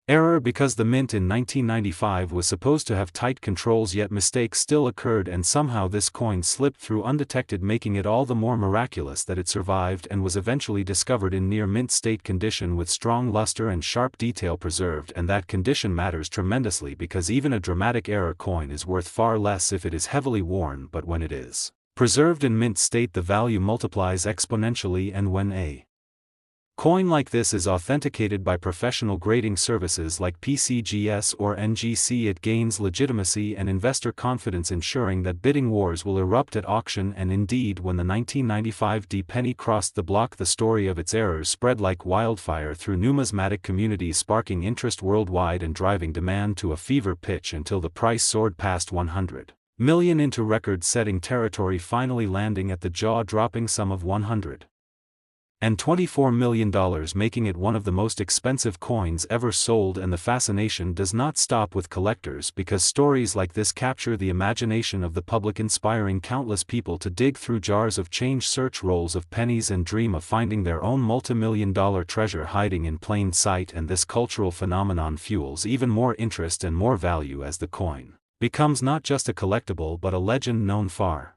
error, because the mint in 1995 was supposed to have tight controls, yet mistakes still occurred, and somehow this coin slipped through undetected, making it all the more miraculous that it survived and was eventually discovered in near mint state condition with strong luster and sharp detail preserved. And that condition matters tremendously, because even a dramatic error coin is worth far less if it is heavily worn, but when it is preserved in mint state the value multiplies exponentially. And when a coin like this is authenticated by professional grading services like PCGS or NGC, it gains legitimacy and investor confidence, ensuring that bidding wars will erupt at auction. And indeed, when the 1995 D penny crossed the block, the story of its errors spread like wildfire through numismatic communities, sparking interest worldwide and driving demand to a fever pitch until the price soared past 100 million into record-setting territory, finally landing at the jaw-dropping sum of $124 million, making it one of the most expensive coins ever sold. And the fascination does not stop with collectors, because stories like this capture the imagination of the public, inspiring countless people to dig through jars of change, search rolls of pennies, and dream of finding their own multi-million-dollar treasure hiding in plain sight. And this cultural phenomenon fuels even more interest and more value as the coin becomes not just a collectible but a legend known far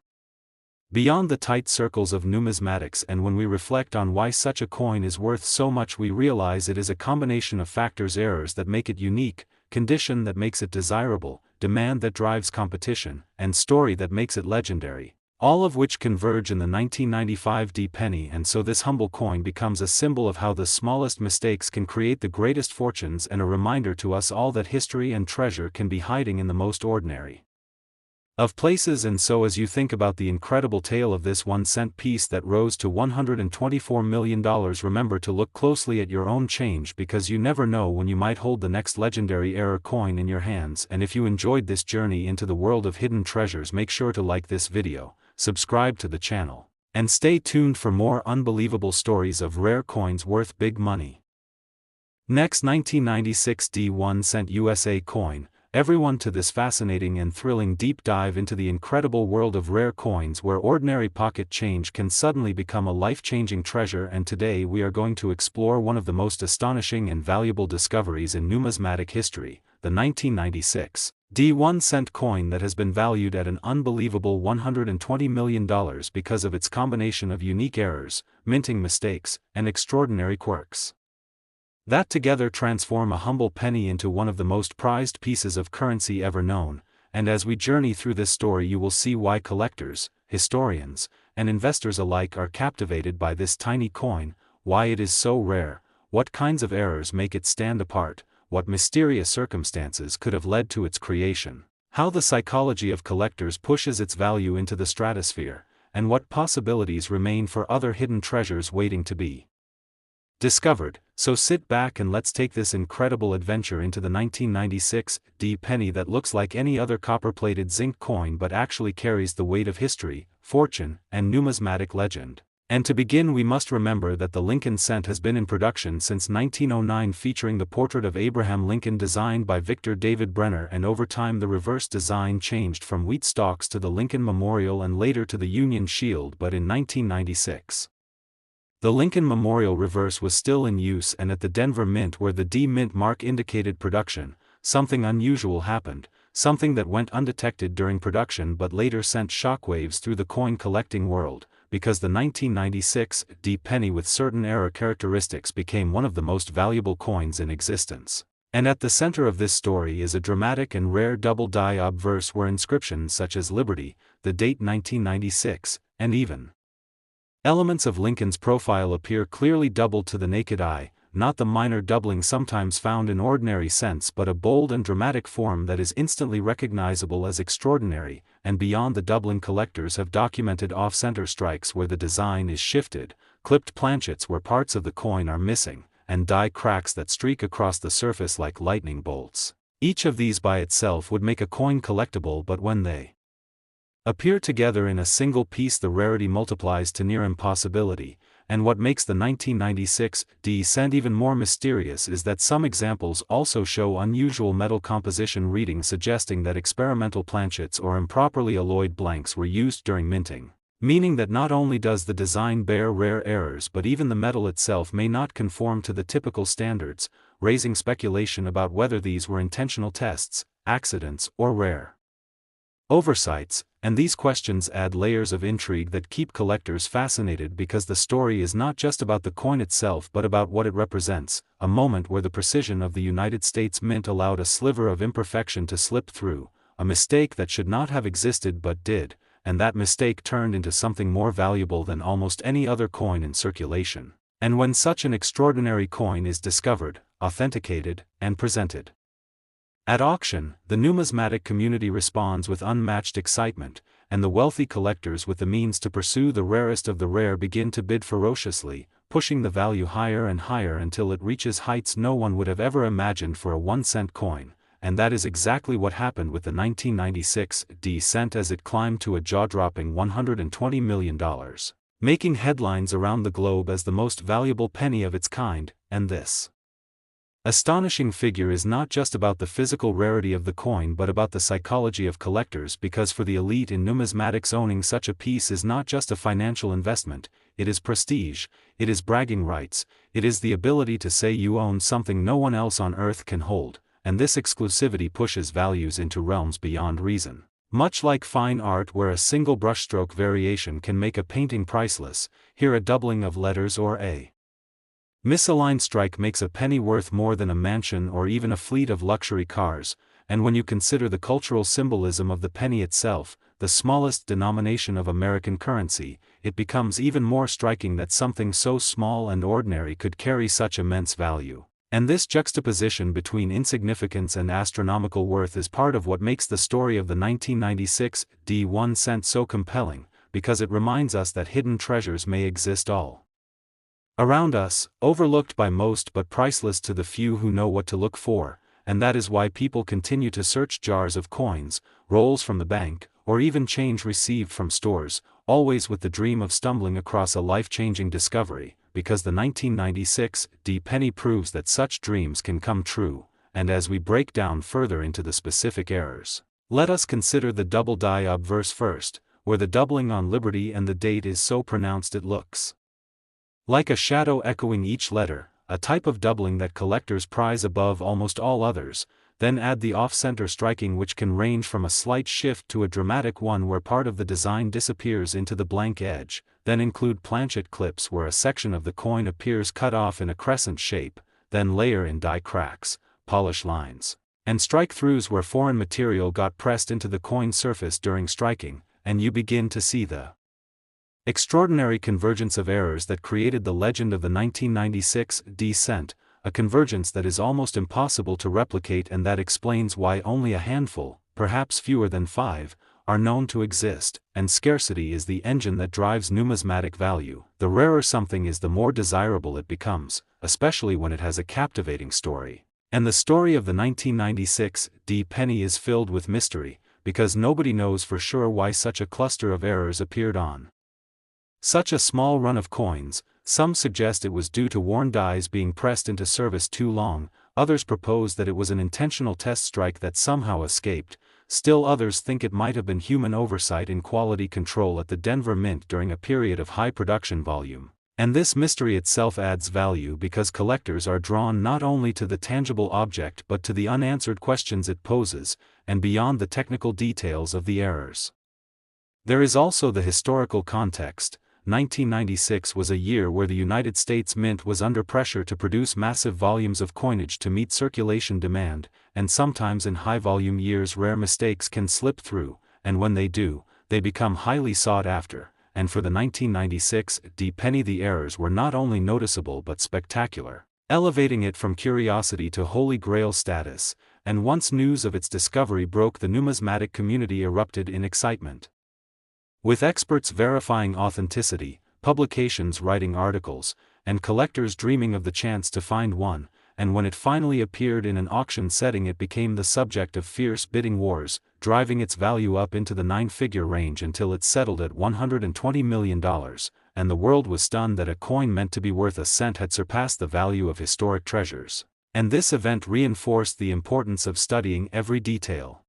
beyond the tight circles of numismatics. And when we reflect on why such a coin is worth so much, we realize it is a combination of factors: errors that make it unique, condition that makes it desirable, demand that drives competition, and story that makes it legendary, all of which converge in the 1995 D penny. And so this humble coin becomes a symbol of how the smallest mistakes can create the greatest fortunes, and a reminder to us all that history and treasure can be hiding in the most ordinary of places. And so as you think about the incredible tale of this 1-cent piece that rose to $124 million, remember to look closely at your own change, because you never know when you might hold the next legendary error coin in your hands. And if you enjoyed this journey into the world of hidden treasures, make sure to like this video, subscribe to the channel, and stay tuned for more unbelievable stories of rare coins worth big money. Next, 1996 D 1-cent USA coin. Everyone to this fascinating and thrilling deep dive into the incredible world of rare coins, where ordinary pocket change can suddenly become a life-changing treasure. And today we are going to explore one of the most astonishing and valuable discoveries in numismatic history, the 1996 D 1-cent coin that has been valued at an unbelievable $120 million because of its combination of unique errors, minting mistakes, and extraordinary quirks that together transform a humble penny into one of the most prized pieces of currency ever known. And as we journey through this story, you will see why collectors, historians, and investors alike are captivated by this tiny coin, why it is so rare, what kinds of errors make it stand apart, what mysterious circumstances could have led to its creation, how the psychology of collectors pushes its value into the stratosphere, and what possibilities remain for other hidden treasures waiting to be discovered. So sit back and let's take this incredible adventure into the 1996 D penny that looks like any other copper-plated zinc coin but actually carries the weight of history, fortune, and numismatic legend. And to begin, we must remember that the Lincoln cent has been in production since 1909, featuring the portrait of Abraham Lincoln designed by Victor David Brenner, and over time the reverse design changed from wheat stalks to the Lincoln Memorial and later to the Union Shield. But in 1996, the Lincoln Memorial reverse was still in use, and at the Denver Mint, where the D Mint mark indicated production, something unusual happened, something that went undetected during production but later sent shockwaves through the coin collecting world, because the 1996 D penny with certain error characteristics became one of the most valuable coins in existence. And at the center of this story is a dramatic and rare double die obverse where inscriptions such as Liberty, the date 1996, and even elements of Lincoln's profile appear clearly doubled to the naked eye, not the minor doubling sometimes found in ordinary cents, but a bold and dramatic form that is instantly recognizable as extraordinary. And beyond the doubling, collectors have documented off-center strikes where the design is shifted, clipped planchets where parts of the coin are missing, and die cracks that streak across the surface like lightning bolts. Each of these by itself would make a coin collectible, but when they appear together in a single piece, the rarity multiplies to near impossibility. And what makes the 1996 D cent even more mysterious is that some examples also show unusual metal composition readings, suggesting that experimental planchets or improperly alloyed blanks were used during minting, meaning that not only does the design bear rare errors, but even the metal itself may not conform to the typical standards, raising speculation about whether these were intentional tests, accidents, or rare oversights. And these questions add layers of intrigue that keep collectors fascinated, because the story is not just about the coin itself but about what it represents, a moment where the precision of the United States Mint allowed a sliver of imperfection to slip through, a mistake that should not have existed but did, and that mistake turned into something more valuable than almost any other coin in circulation. And when such an extraordinary coin is discovered, authenticated, and presented at auction, the numismatic community responds with unmatched excitement, and the wealthy collectors with the means to pursue the rarest of the rare begin to bid ferociously, pushing the value higher and higher until it reaches heights no one would have ever imagined for a 1-cent coin. And that is exactly what happened with the 1996 D cent as it climbed to a jaw-dropping $120 million, making headlines around the globe as the most valuable penny of its kind. And this astonishing figure is not just about the physical rarity of the coin but about the psychology of collectors, because for the elite in numismatics, owning such a piece is not just a financial investment, it is prestige, it is bragging rights, it is the ability to say you own something no one else on earth can hold, and this exclusivity pushes values into realms beyond reason. Much like fine art, where a single brushstroke variation can make a painting priceless, here a doubling of letters or a misaligned strike makes a penny worth more than a mansion or even a fleet of luxury cars. And when you consider the cultural symbolism of the penny itself, the smallest denomination of American currency, it becomes even more striking that something so small and ordinary could carry such immense value. And this juxtaposition between insignificance and astronomical worth is part of what makes the story of the 1996 D 1 cent so compelling, because it reminds us that hidden treasures may exist all around us, overlooked by most but priceless to the few who know what to look for. And that is why people continue to search jars of coins, rolls from the bank, or even change received from stores, always with the dream of stumbling across a life-changing discovery, because the 1996 D penny proves that such dreams can come true. And as we break down further into the specific errors, let us consider the double die obverse first, where the doubling on Liberty and the date is so pronounced it looks like a shadow echoing each letter, a type of doubling that collectors prize above almost all others. Then add the off-center striking, which can range from a slight shift to a dramatic one where part of the design disappears into the blank edge. Then include planchet clips where a section of the coin appears cut off in a crescent shape. Then layer in die cracks, polish lines, and strike-throughs where foreign material got pressed into the coin surface during striking, and you begin to see the extraordinary convergence of errors that created the legend of the 1996 D cent, a convergence that is almost impossible to replicate, and that explains why only a handful, perhaps fewer than 5, are known to exist. And scarcity is the engine that drives numismatic value. The rarer something is, the more desirable it becomes, especially when it has a captivating story. And the story of the 1996 D penny is filled with mystery, because nobody knows for sure why such a cluster of errors appeared on Such a small run of coins, some suggest it was due to worn dies being pressed into service too long, others propose that it was an intentional test strike that somehow escaped, still others think it might have been human oversight in quality control at the Denver Mint during a period of high production volume. And this mystery itself adds value because collectors are drawn not only to the tangible object but to the unanswered questions it poses, and beyond the technical details of the errors. There is also the historical context. 1996 was a year where the United States Mint was under pressure to produce massive volumes of coinage to meet circulation demand, and sometimes in high-volume years rare mistakes can slip through, and when they do, they become highly sought after, and for the 1996 penny the errors were not only noticeable but spectacular, elevating it from curiosity to holy grail status, and once news of its discovery broke the numismatic community erupted in excitement. With experts verifying authenticity, publications writing articles, and collectors dreaming of the chance to find one, and when it finally appeared in an auction setting it became the subject of fierce bidding wars, driving its value up into the nine-figure range until it settled at $120 million, and the world was stunned that a coin meant to be worth a cent had surpassed the value of historic treasures. And this event reinforced the importance of studying every detail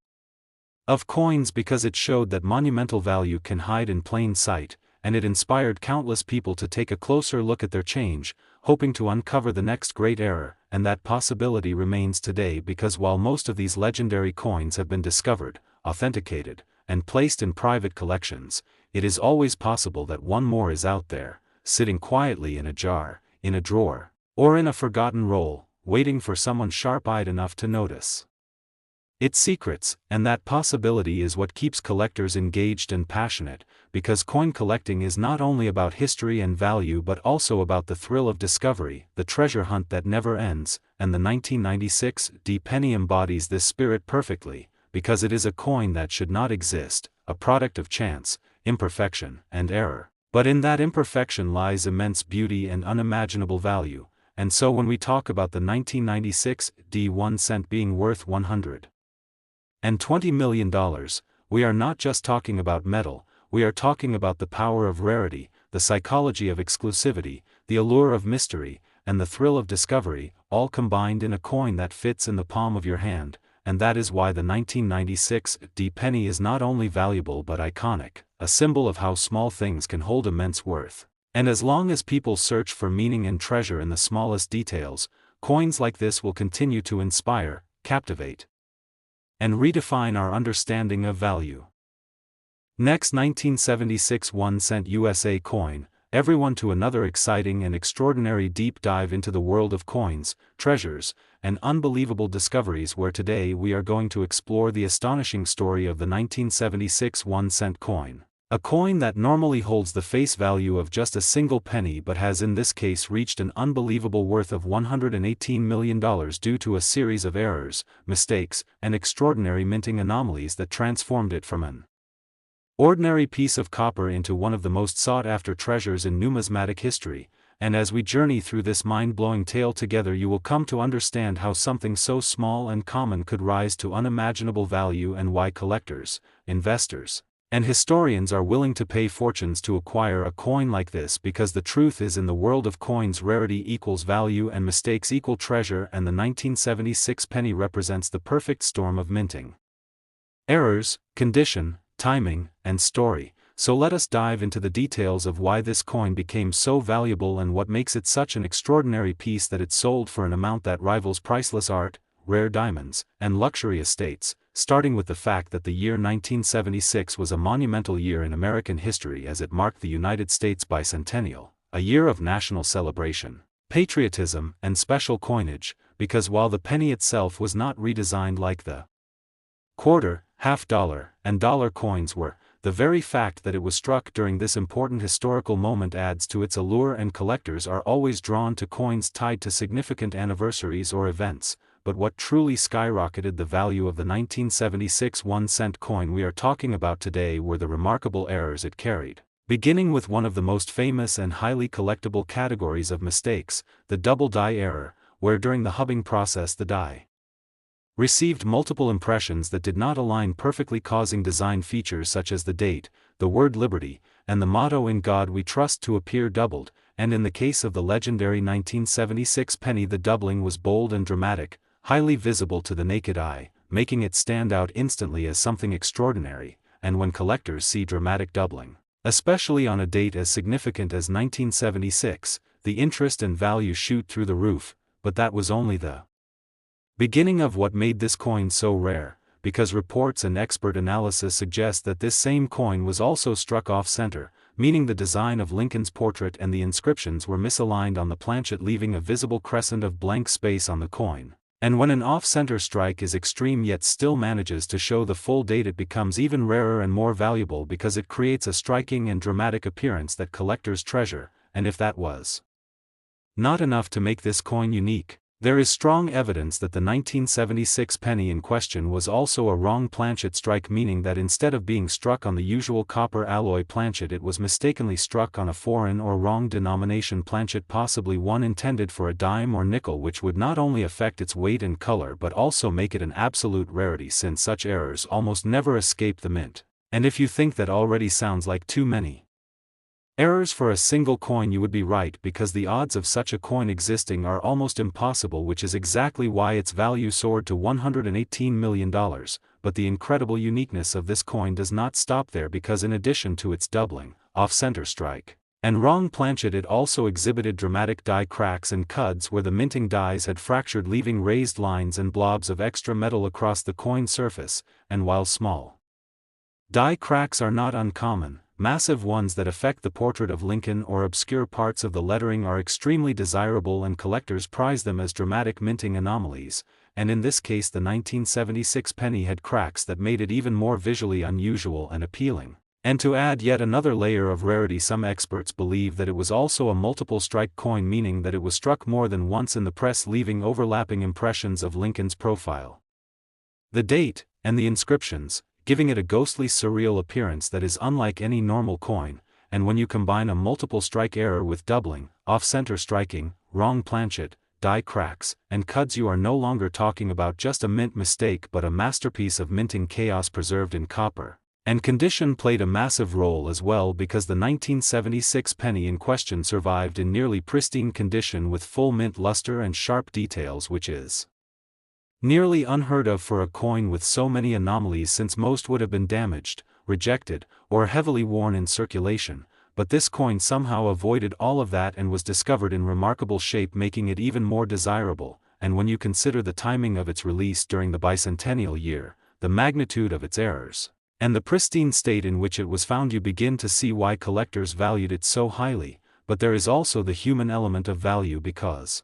of coins because it showed that monumental value can hide in plain sight, and it inspired countless people to take a closer look at their change, hoping to uncover the next great error, and that possibility remains today because while most of these legendary coins have been discovered, authenticated, and placed in private collections, it is always possible that one more is out there, sitting quietly in a jar, in a drawer, or in a forgotten roll, waiting for someone sharp-eyed enough to notice its secrets, and that possibility is what keeps collectors engaged and passionate, because coin collecting is not only about history and value but also about the thrill of discovery, the treasure hunt that never ends, and the 1996 penny embodies this spirit perfectly, because it is a coin that should not exist, a product of chance, imperfection, and error. But in that imperfection lies immense beauty and unimaginable value, and so when we talk about the 1996 1 cent being worth $120 million, we are not just talking about metal, we are talking about the power of rarity, the psychology of exclusivity, the allure of mystery, and the thrill of discovery, all combined in a coin that fits in the palm of your hand, and that is why the 1996 penny is not only valuable but iconic, a symbol of how small things can hold immense worth. And as long as people search for meaning and treasure in the smallest details, coins like this will continue to inspire, captivate, and redefine our understanding of value. Next, 1976 1 cent USA coin, everyone to another exciting and extraordinary deep dive into the world of coins, treasures, and unbelievable discoveries where today we are going to explore the astonishing story of the 1976 1 cent coin. A coin that normally holds the face value of just a single penny but has in this case reached an unbelievable worth of $118 million due to a series of errors, mistakes, and extraordinary minting anomalies that transformed it from an ordinary piece of copper into one of the most sought-after treasures in numismatic history, and as we journey through this mind-blowing tale together you will come to understand how something so small and common could rise to unimaginable value and why collectors, investors, and historians are willing to pay fortunes to acquire a coin like this because the truth is in the world of coins rarity equals value and mistakes equal treasure, and the 1976 penny represents the perfect storm of minting errors, condition, timing, and story. So let us dive into the details of why this coin became so valuable and what makes it such an extraordinary piece that it sold for an amount that rivals priceless art, rare diamonds, and luxury estates, starting with the fact that the year 1976 was a monumental year in American history as it marked the United States bicentennial, a year of national celebration, patriotism, and special coinage, because while the penny itself was not redesigned like the quarter, half-dollar, and dollar coins were, the very fact that it was struck during this important historical moment adds to its allure, and collectors are always drawn to coins tied to significant anniversaries or events. But what truly skyrocketed the value of the 1976 1 cent coin we are talking about today were the remarkable errors it carried. Beginning with one of the most famous and highly collectible categories of mistakes, the double die error, where during the hubbing process the die Received multiple impressions that did not align perfectly, causing design features such as the date, the word liberty, and the motto "In God We Trust" to appear doubled, and in the case of the legendary 1976 penny, the doubling was bold and dramatic, highly visible to the naked eye, making it stand out instantly as something extraordinary. And when collectors see dramatic doubling, especially on a date as significant as 1976, the interest and value shoot through the roof. But that was only the beginning of what made this coin so rare, because reports and expert analysis suggest that this same coin was also struck off-center, meaning the design of Lincoln's portrait and the inscriptions were misaligned on the planchet, leaving a visible crescent of blank space on the coin. And when an off-center strike is extreme yet still manages to show the full date, it becomes even rarer and more valuable because it creates a striking and dramatic appearance that collectors treasure. And if that was not enough to make this coin unique, there is strong evidence that the 1976 penny in question was also a wrong planchet strike, meaning that instead of being struck on the usual copper alloy planchet, it was mistakenly struck on a foreign or wrong denomination planchet, possibly one intended for a dime or nickel, which would not only affect its weight and color but also make it an absolute rarity, since such errors almost never escape the mint. And if you think that already sounds like too many errors for a single coin, you would be right, because the odds of such a coin existing are almost impossible, which is exactly why its value soared to $118 million. But the incredible uniqueness of this coin does not stop there, because in addition to its doubling, off-center strike, and wrong planchet, it also exhibited dramatic die cracks and cuds where the minting dies had fractured, leaving raised lines and blobs of extra metal across the coin surface. And while small die cracks are not uncommon, massive ones that affect the portrait of Lincoln or obscure parts of the lettering are extremely desirable, and collectors prize them as dramatic minting anomalies. And in this case, the 1976 penny had cracks that made it even more visually unusual and appealing. And to add yet another layer of rarity, some experts believe that it was also a multiple strike coin, meaning that it was struck more than once in the press, leaving overlapping impressions of Lincoln's profile, the date, and the inscriptions, giving it a ghostly, surreal appearance that is unlike any normal coin. And when you combine a multiple strike error with doubling, off-center striking, wrong planchet, die cracks, and cuds, you are no longer talking about just a mint mistake but a masterpiece of minting chaos preserved in copper. And condition played a massive role as well, because the 1976 penny in question survived in nearly pristine condition with full mint luster and sharp details, which is nearly unheard of for a coin with so many anomalies, since most would have been damaged, rejected, or heavily worn in circulation. But this coin somehow avoided all of that and was discovered in remarkable shape, making it even more desirable. And when you consider the timing of its release during the bicentennial year, the magnitude of its errors, and the pristine state in which it was found, you begin to see why collectors valued it so highly. But there is also the human element of value, because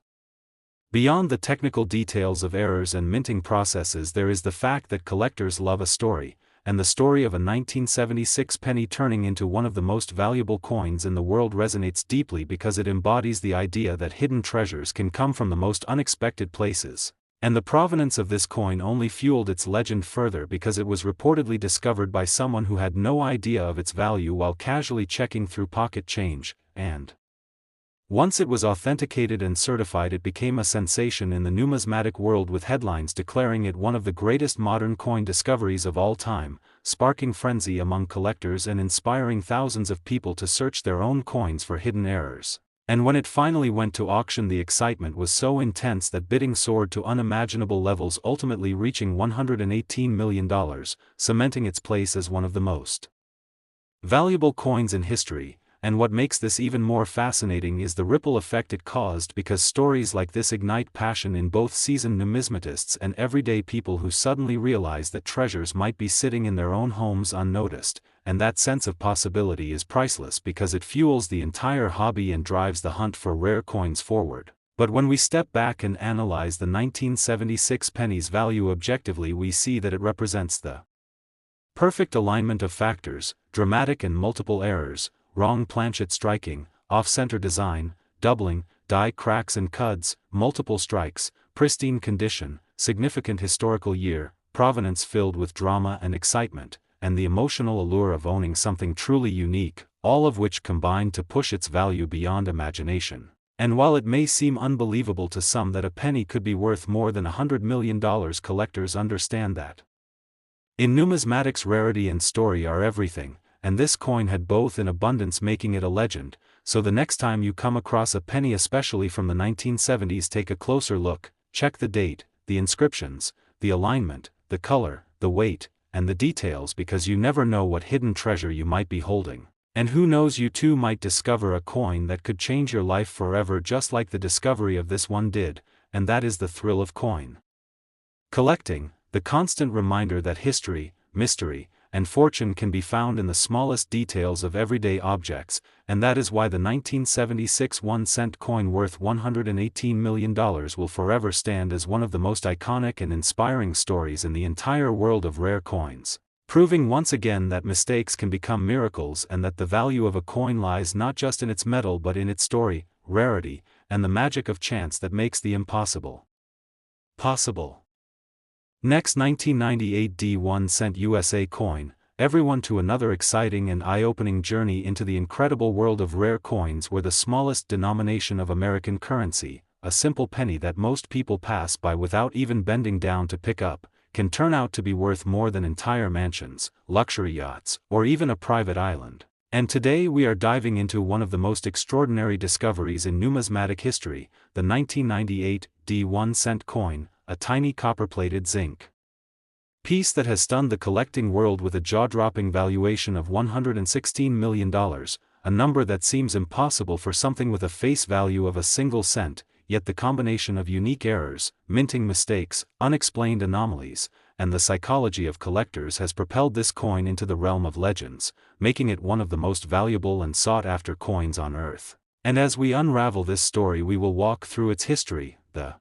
beyond the technical details of errors and minting processes, there is the fact that collectors love a story, and the story of a 1976 penny turning into one of the most valuable coins in the world resonates deeply, because it embodies the idea that hidden treasures can come from the most unexpected places. And the provenance of this coin only fueled its legend further, because it was reportedly discovered by someone who had no idea of its value while casually checking through pocket change, and once it was authenticated and certified, it became a sensation in the numismatic world, with headlines declaring it one of the greatest modern coin discoveries of all time, sparking frenzy among collectors and inspiring thousands of people to search their own coins for hidden errors. And when it finally went to auction, the excitement was so intense that bidding soared to unimaginable levels, ultimately reaching $118 million, cementing its place as one of the most valuable coins in history. And what makes this even more fascinating is the ripple effect it caused, because stories like this ignite passion in both seasoned numismatists and everyday people who suddenly realize that treasures might be sitting in their own homes unnoticed. And that sense of possibility is priceless, because it fuels the entire hobby and drives the hunt for rare coins forward. But when we step back and analyze the 1976 penny's value objectively, we see that it represents the perfect alignment of factors: dramatic and multiple errors, wrong planchet striking, off-center design, doubling, die cracks and cuds, multiple strikes, pristine condition, significant historical year, provenance filled with drama and excitement, and the emotional allure of owning something truly unique, all of which combined to push its value beyond imagination. And while it may seem unbelievable to some that a penny could be worth more than $100 million, collectors understand that. In numismatics, rarity and story are everything, and this coin had both in abundance, making it a legend. So the next time you come across a penny, especially from the 1970s, take a closer look, check the date, the inscriptions, the alignment, the color, the weight, and the details, because you never know what hidden treasure you might be holding. And who knows, you too might discover a coin that could change your life forever, just like the discovery of this one did, and that is the thrill of coin collecting, the constant reminder that history, mystery, and fortune can be found in the smallest details of everyday objects, and that is why the 1976 1-cent coin worth $118 million will forever stand as one of the most iconic and inspiring stories in the entire world of rare coins, proving once again that mistakes can become miracles, and that the value of a coin lies not just in its metal but in its story, rarity, and the magic of chance that makes the impossible possible. Next, 1998 1-cent USA coin, everyone to another exciting and eye-opening journey into the incredible world of rare coins, where the smallest denomination of American currency, a simple penny that most people pass by without even bending down to pick up, can turn out to be worth more than entire mansions, luxury yachts, or even a private island. And today we are diving into one of the most extraordinary discoveries in numismatic history, the 1998 1-cent coin, a tiny copper-plated zinc piece that has stunned the collecting world with a jaw-dropping valuation of $116 million, a number that seems impossible for something with a face value of a single cent, yet the combination of unique errors, minting mistakes, unexplained anomalies, and the psychology of collectors has propelled this coin into the realm of legends, making it one of the most valuable and sought-after coins on Earth. And as we unravel this story, we will walk through its history, the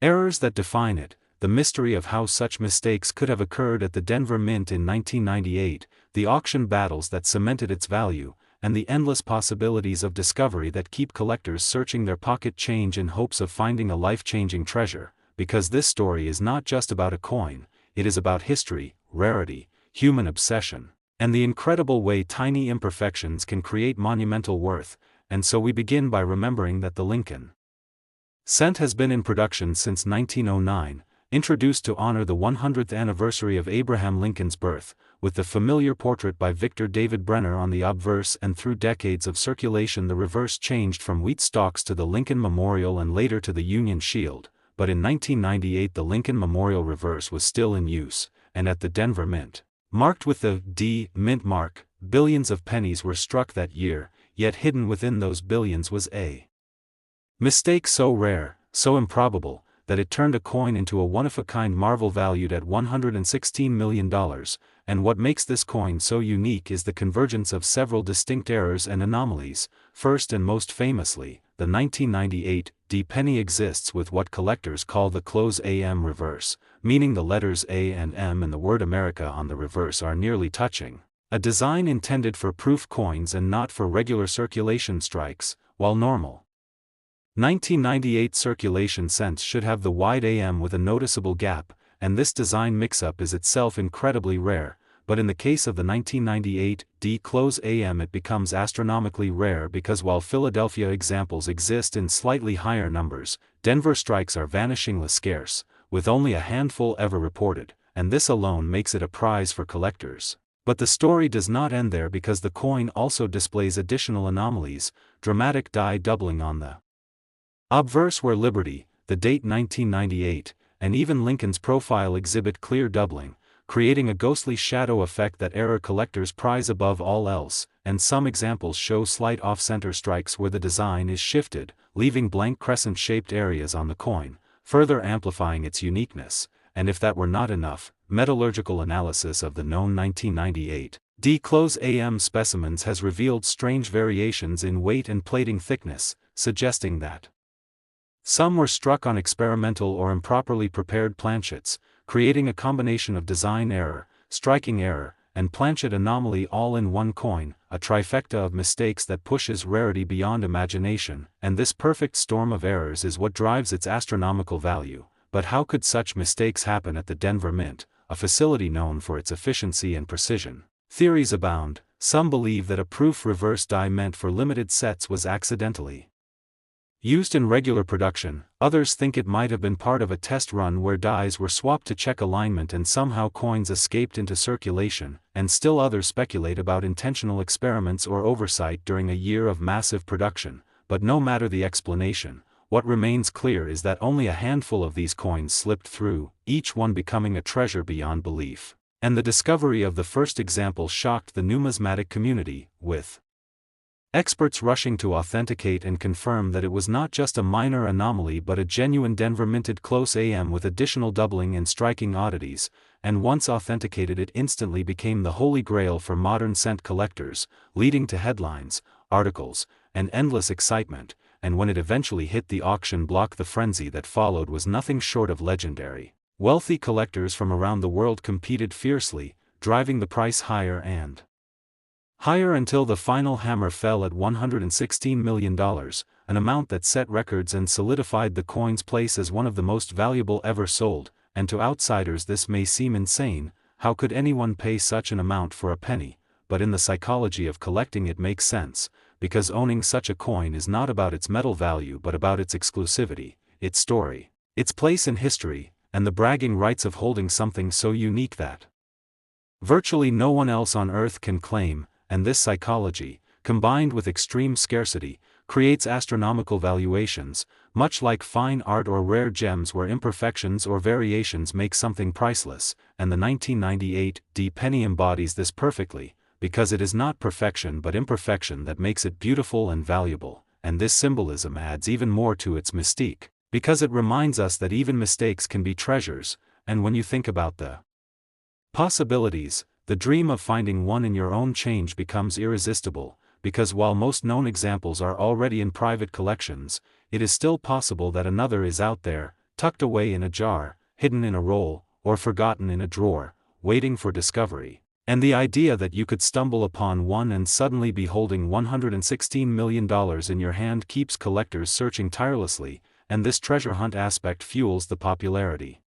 errors that define it, the mystery of how such mistakes could have occurred at the Denver Mint in 1998, the auction battles that cemented its value, and the endless possibilities of discovery that keep collectors searching their pocket change in hopes of finding a life-changing treasure, because this story is not just about a coin, it is about history, rarity, human obsession, and the incredible way tiny imperfections can create monumental worth. And so we begin by remembering that the Lincoln cent has been in production since 1909, introduced to honor the 100th anniversary of Abraham Lincoln's birth, with the familiar portrait by Victor David Brenner on the obverse, and through decades of circulation the reverse changed from wheat stalks to the Lincoln Memorial and later to the Union Shield, but in 1998 the Lincoln Memorial reverse was still in use, and at the Denver Mint, marked with the D Mint mark, billions of pennies were struck that year, yet hidden within those billions was a mistake so rare, so improbable, that it turned a coin into a one-of-a-kind marvel valued at $116 million, and what makes this coin so unique is the convergence of several distinct errors and anomalies. First and most famously, the 1998 penny exists with what collectors call the close AM reverse, meaning the letters A and M and the word America on the reverse are nearly touching, a design intended for proof coins and not for regular circulation strikes, while normal 1998 circulation cents should have the wide AM with a noticeable gap, and this design mix-up is itself incredibly rare, but in the case of the 1998 close AM it becomes astronomically rare because while Philadelphia examples exist in slightly higher numbers, Denver strikes are vanishingly scarce, with only a handful ever reported, and this alone makes it a prize for collectors. But the story does not end there, because the coin also displays additional anomalies, dramatic die doubling on the obverse where Liberty, the date 1998, and even Lincoln's profile exhibit clear doubling, creating a ghostly shadow effect that error collectors prize above all else, and some examples show slight off-center strikes where the design is shifted, leaving blank crescent-shaped areas on the coin, further amplifying its uniqueness. And if that were not enough, metallurgical analysis of the known 1998 close AM specimens has revealed strange variations in weight and plating thickness, suggesting that some were struck on experimental or improperly prepared planchets, creating a combination of design error, striking error, and planchet anomaly all in one coin, a trifecta of mistakes that pushes rarity beyond imagination. And this perfect storm of errors is what drives its astronomical value. But how could such mistakes happen at the Denver Mint, a facility known for its efficiency and precision? Theories abound. Some believe that a proof reverse die meant for limited sets was accidentally Used in regular production, others think it might have been part of a test run where dies were swapped to check alignment and somehow coins escaped into circulation, and still others speculate about intentional experiments or oversight during a year of massive production. But no matter the explanation, what remains clear is that only a handful of these coins slipped through, each one becoming a treasure beyond belief. And the discovery of the first example shocked the numismatic community, with experts rushing to authenticate and confirm that it was not just a minor anomaly but a genuine Denver minted close AM with additional doubling and striking oddities, and once authenticated it instantly became the holy grail for modern cent collectors, leading to headlines, articles, and endless excitement, and when it eventually hit the auction block the frenzy that followed was nothing short of legendary. Wealthy collectors from around the world competed fiercely, driving the price higher and higher until the final hammer fell at $116 million, an amount that set records and solidified the coin's place as one of the most valuable ever sold. And to outsiders this may seem insane, how could anyone pay such an amount for a penny? But in the psychology of collecting it makes sense, because owning such a coin is not about its metal value but about its exclusivity, its story, its place in history, and the bragging rights of holding something so unique that virtually no one else on earth can claim. And this psychology, combined with extreme scarcity, creates astronomical valuations, much like fine art or rare gems where imperfections or variations make something priceless, and the 1998 penny embodies this perfectly, because it is not perfection but imperfection that makes it beautiful and valuable, and this symbolism adds even more to its mystique, because it reminds us that even mistakes can be treasures, and when you think about the possibilities, the dream of finding one in your own change becomes irresistible, because while most known examples are already in private collections, it is still possible that another is out there, tucked away in a jar, hidden in a roll, or forgotten in a drawer, waiting for discovery. And the idea that you could stumble upon one and suddenly be holding $116 million in your hand keeps collectors searching tirelessly, and this treasure hunt aspect fuels the popularity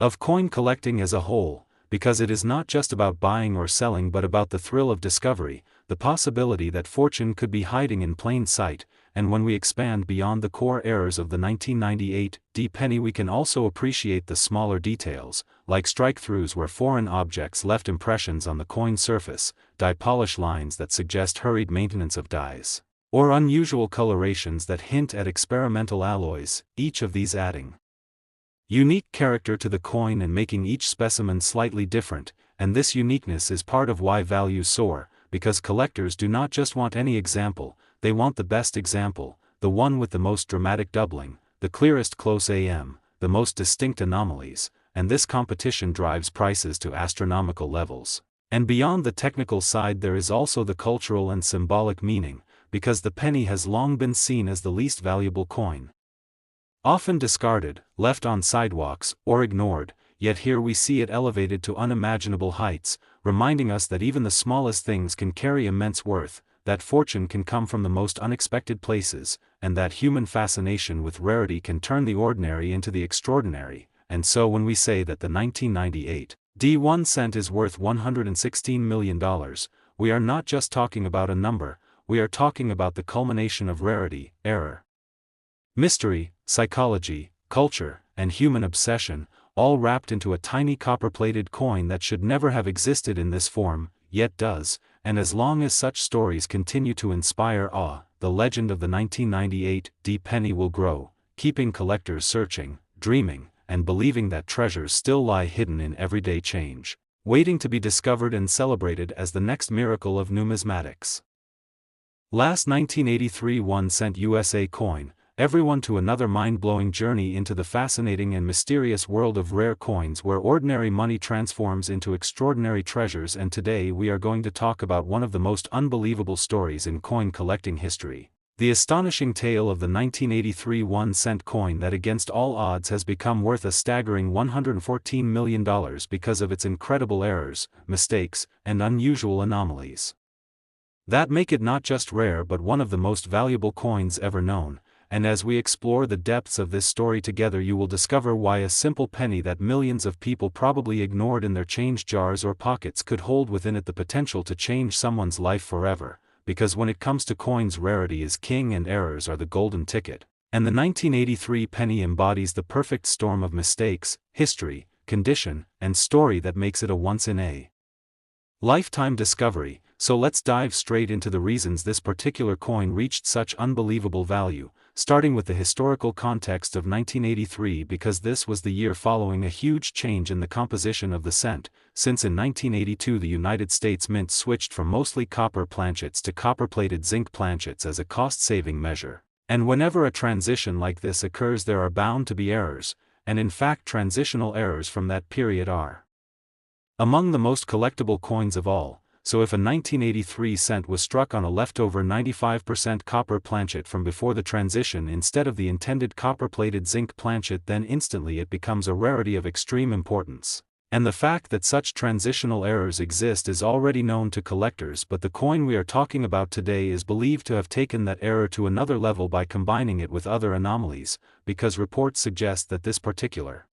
of coin collecting as a whole. Because it is not just about buying or selling but about the thrill of discovery, the possibility that fortune could be hiding in plain sight, and when we expand beyond the core errors of the 1998 penny we can also appreciate the smaller details, like strike-throughs where foreign objects left impressions on the coin surface, die polish lines that suggest hurried maintenance of dies, or unusual colorations that hint at experimental alloys, each of these adding unique character to the coin and making each specimen slightly different, and this uniqueness is part of why values soar, because collectors do not just want any example, they want the best example, the one with the most dramatic doubling, the clearest close AM, the most distinct anomalies, and this competition drives prices to astronomical levels. And beyond the technical side there is also the cultural and symbolic meaning, because the penny has long been seen as the least valuable coin. Often discarded, left on sidewalks, or ignored, yet here we see it elevated to unimaginable heights, reminding us that even the smallest things can carry immense worth, that fortune can come from the most unexpected places, and that human fascination with rarity can turn the ordinary into the extraordinary. And so when we say that the 1998 1 cent is worth $116 million, we are not just talking about a number, we are talking about the culmination of rarity, error, mystery, psychology, culture, and human obsession, all wrapped into a tiny copper-plated coin that should never have existed in this form, yet does, and as long as such stories continue to inspire awe, the legend of the 1998 penny will grow, keeping collectors searching, dreaming, and believing that treasures still lie hidden in everyday change, waiting to be discovered and celebrated as the next miracle of numismatics. Last 1983 1 cent USA coin, everyone to another mind-blowing journey into the fascinating and mysterious world of rare coins where ordinary money transforms into extraordinary treasures. And today we are going to talk about one of the most unbelievable stories in coin collecting history. The astonishing tale of the 1983 1 cent coin that against all odds has become worth a staggering $114 million because of its incredible errors, mistakes, and unusual anomalies that make it not just rare but one of the most valuable coins ever known. And as we explore the depths of this story together you will discover why a simple penny that millions of people probably ignored in their change jars or pockets could hold within it the potential to change someone's life forever, because when it comes to coins, rarity is king and errors are the golden ticket. And the 1983 penny embodies the perfect storm of mistakes, history, condition, and story that makes it a once-in-a-lifetime discovery. So let's dive straight into the reasons this particular coin reached such unbelievable value, starting with the historical context of 1983, because this was the year following a huge change in the composition of the cent, since in 1982 the United States Mint switched from mostly copper planchets to copper-plated zinc planchets as a cost-saving measure. And whenever a transition like this occurs, there are bound to be errors, and in fact transitional errors from that period are among the most collectible coins of all. So if a 1983 cent was struck on a leftover 95% copper planchet from before the transition instead of the intended copper-plated zinc planchet, then instantly it becomes a rarity of extreme importance. And the fact that such transitional errors exist is already known to collectors, but the coin we are talking about today is believed to have taken that error to another level by combining it with other anomalies, because reports suggest that this particular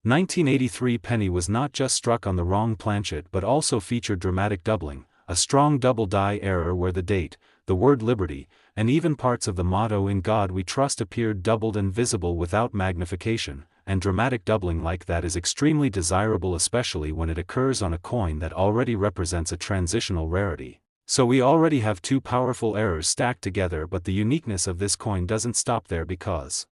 1983 penny was not just struck on the wrong planchet but also featured dramatic doubling, a strong double die error where the date, the word liberty, and even parts of the motto "In God We Trust" appeared doubled and visible without magnification, and dramatic doubling like that is extremely desirable, especially when it occurs on a coin that already represents a transitional rarity. So we already have two powerful errors stacked together, but the uniqueness of this coin doesn't stop there, because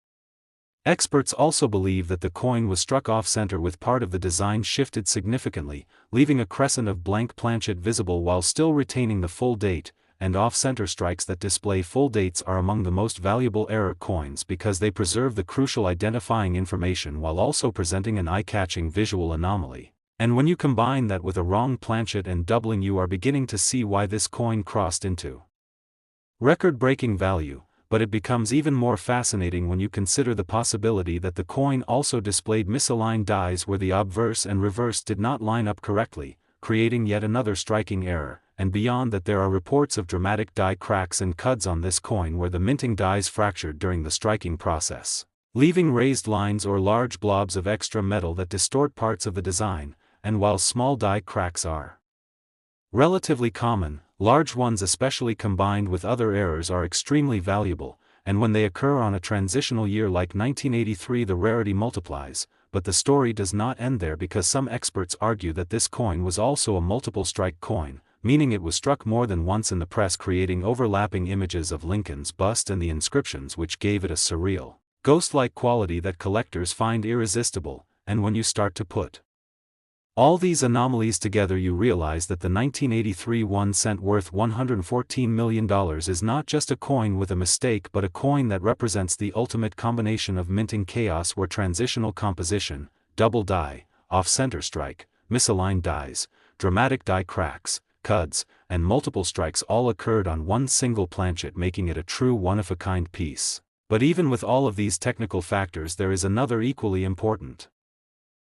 experts also believe that the coin was struck off-center with part of the design shifted significantly, leaving a crescent of blank planchet visible while still retaining the full date, and off-center strikes that display full dates are among the most valuable error coins because they preserve the crucial identifying information while also presenting an eye-catching visual anomaly. And when you combine that with a wrong planchet and doubling, you are beginning to see why this coin crossed into record-breaking value. But it becomes even more fascinating when you consider the possibility that the coin also displayed misaligned dies where the obverse and reverse did not line up correctly, creating yet another striking error. And beyond that, there are reports of dramatic die cracks and cuds on this coin where the minting dies fractured during the striking process, leaving raised lines or large blobs of extra metal that distort parts of the design. And while small die cracks are relatively common, large ones, especially combined with other errors, are extremely valuable, and when they occur on a transitional year like 1983, the rarity multiplies. But the story does not end there, because some experts argue that this coin was also a multiple strike coin, meaning it was struck more than once in the press, creating overlapping images of Lincoln's bust and the inscriptions, which gave it a surreal, ghost-like quality that collectors find irresistible. And when you start to put all these anomalies together, you realize that the 1983 1 cent worth $114 million is not just a coin with a mistake, but a coin that represents the ultimate combination of minting chaos, where transitional composition, double die, off-center strike, misaligned dies, dramatic die cracks, cuds, and multiple strikes all occurred on one single planchet, making it a true one-of-a-kind piece. But even with all of these technical factors, there is another equally important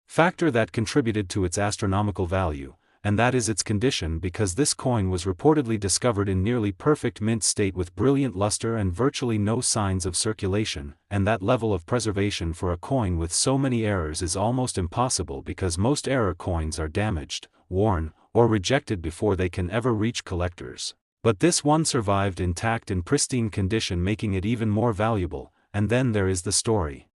factor that contributed to its astronomical value, and that is its condition, because this coin was reportedly discovered in nearly perfect mint state with brilliant luster and virtually no signs of circulation, and that level of preservation for a coin with so many errors is almost impossible, because most error coins are damaged, worn, or rejected before they can ever reach collectors. But this one survived intact in pristine condition, making it even more valuable. And then there is the story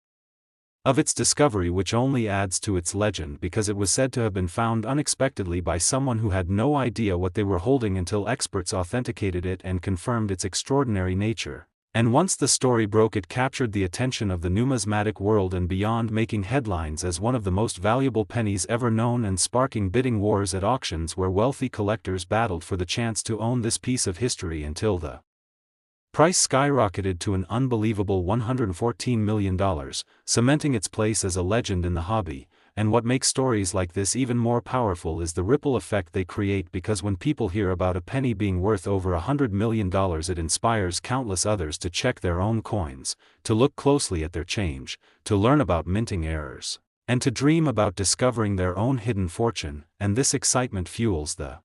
of its discovery, which only adds to its legend, because it was said to have been found unexpectedly by someone who had no idea what they were holding until experts authenticated it and confirmed its extraordinary nature. And once the story broke, it captured the attention of the numismatic world and beyond, making headlines as one of the most valuable pennies ever known and sparking bidding wars at auctions where wealthy collectors battled for the chance to own this piece of history until the price skyrocketed to an unbelievable $114 million, cementing its place as a legend in the hobby. And what makes stories like this even more powerful is the ripple effect they create, because when people hear about a penny being worth over $100 million, it inspires countless others to check their own coins, to look closely at their change, to learn about minting errors, and to dream about discovering their own hidden fortune. And this excitement fuels the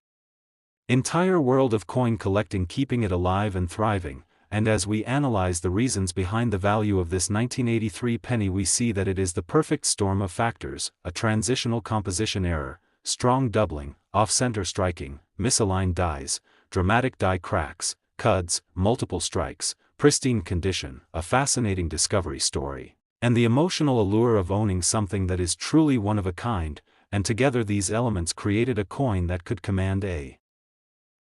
entire world of coin collecting, keeping it alive and thriving. And as we analyze the reasons behind the value of this 1983 penny, we see that it is the perfect storm of factors: a transitional composition error, strong doubling, off-center striking, misaligned dies, dramatic die cracks, cuds, multiple strikes, pristine condition, a fascinating discovery story, and the emotional allure of owning something that is truly one of a kind, and together these elements created a coin that could command a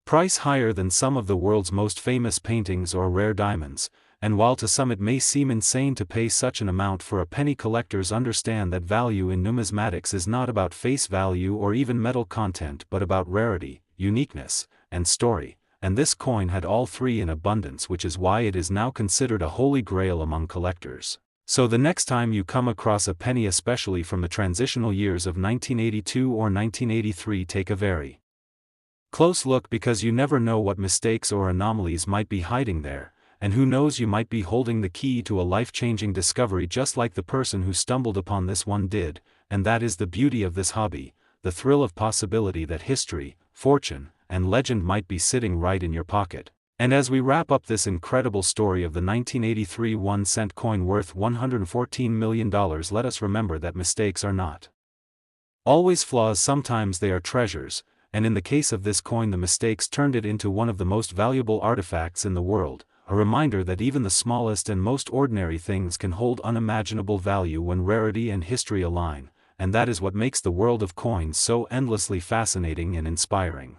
price higher than some of the world's most famous paintings or rare diamonds. And while to some it may seem insane to pay such an amount for a penny, collectors understand that value in numismatics is not about face value or even metal content but about rarity, uniqueness, and story, and this coin had all three in abundance, which is why it is now considered a holy grail among collectors. So the next time you come across a penny, especially from the transitional years of 1982 or 1983, take a very close look, because you never know what mistakes or anomalies might be hiding there. And who knows, you might be holding the key to a life-changing discovery just like the person who stumbled upon this one did, and that is the beauty of this hobby, the thrill of possibility that history, fortune, and legend might be sitting right in your pocket. And as we wrap up this incredible story of the 1983 1-cent coin worth $114 million, let us remember that mistakes are not always flaws, sometimes they are treasures, and in the case of this coin the mistakes turned it into one of the most valuable artifacts in the world. A reminder that even the smallest and most ordinary things can hold unimaginable value when rarity and history align, and that is what makes the world of coins so endlessly fascinating and inspiring.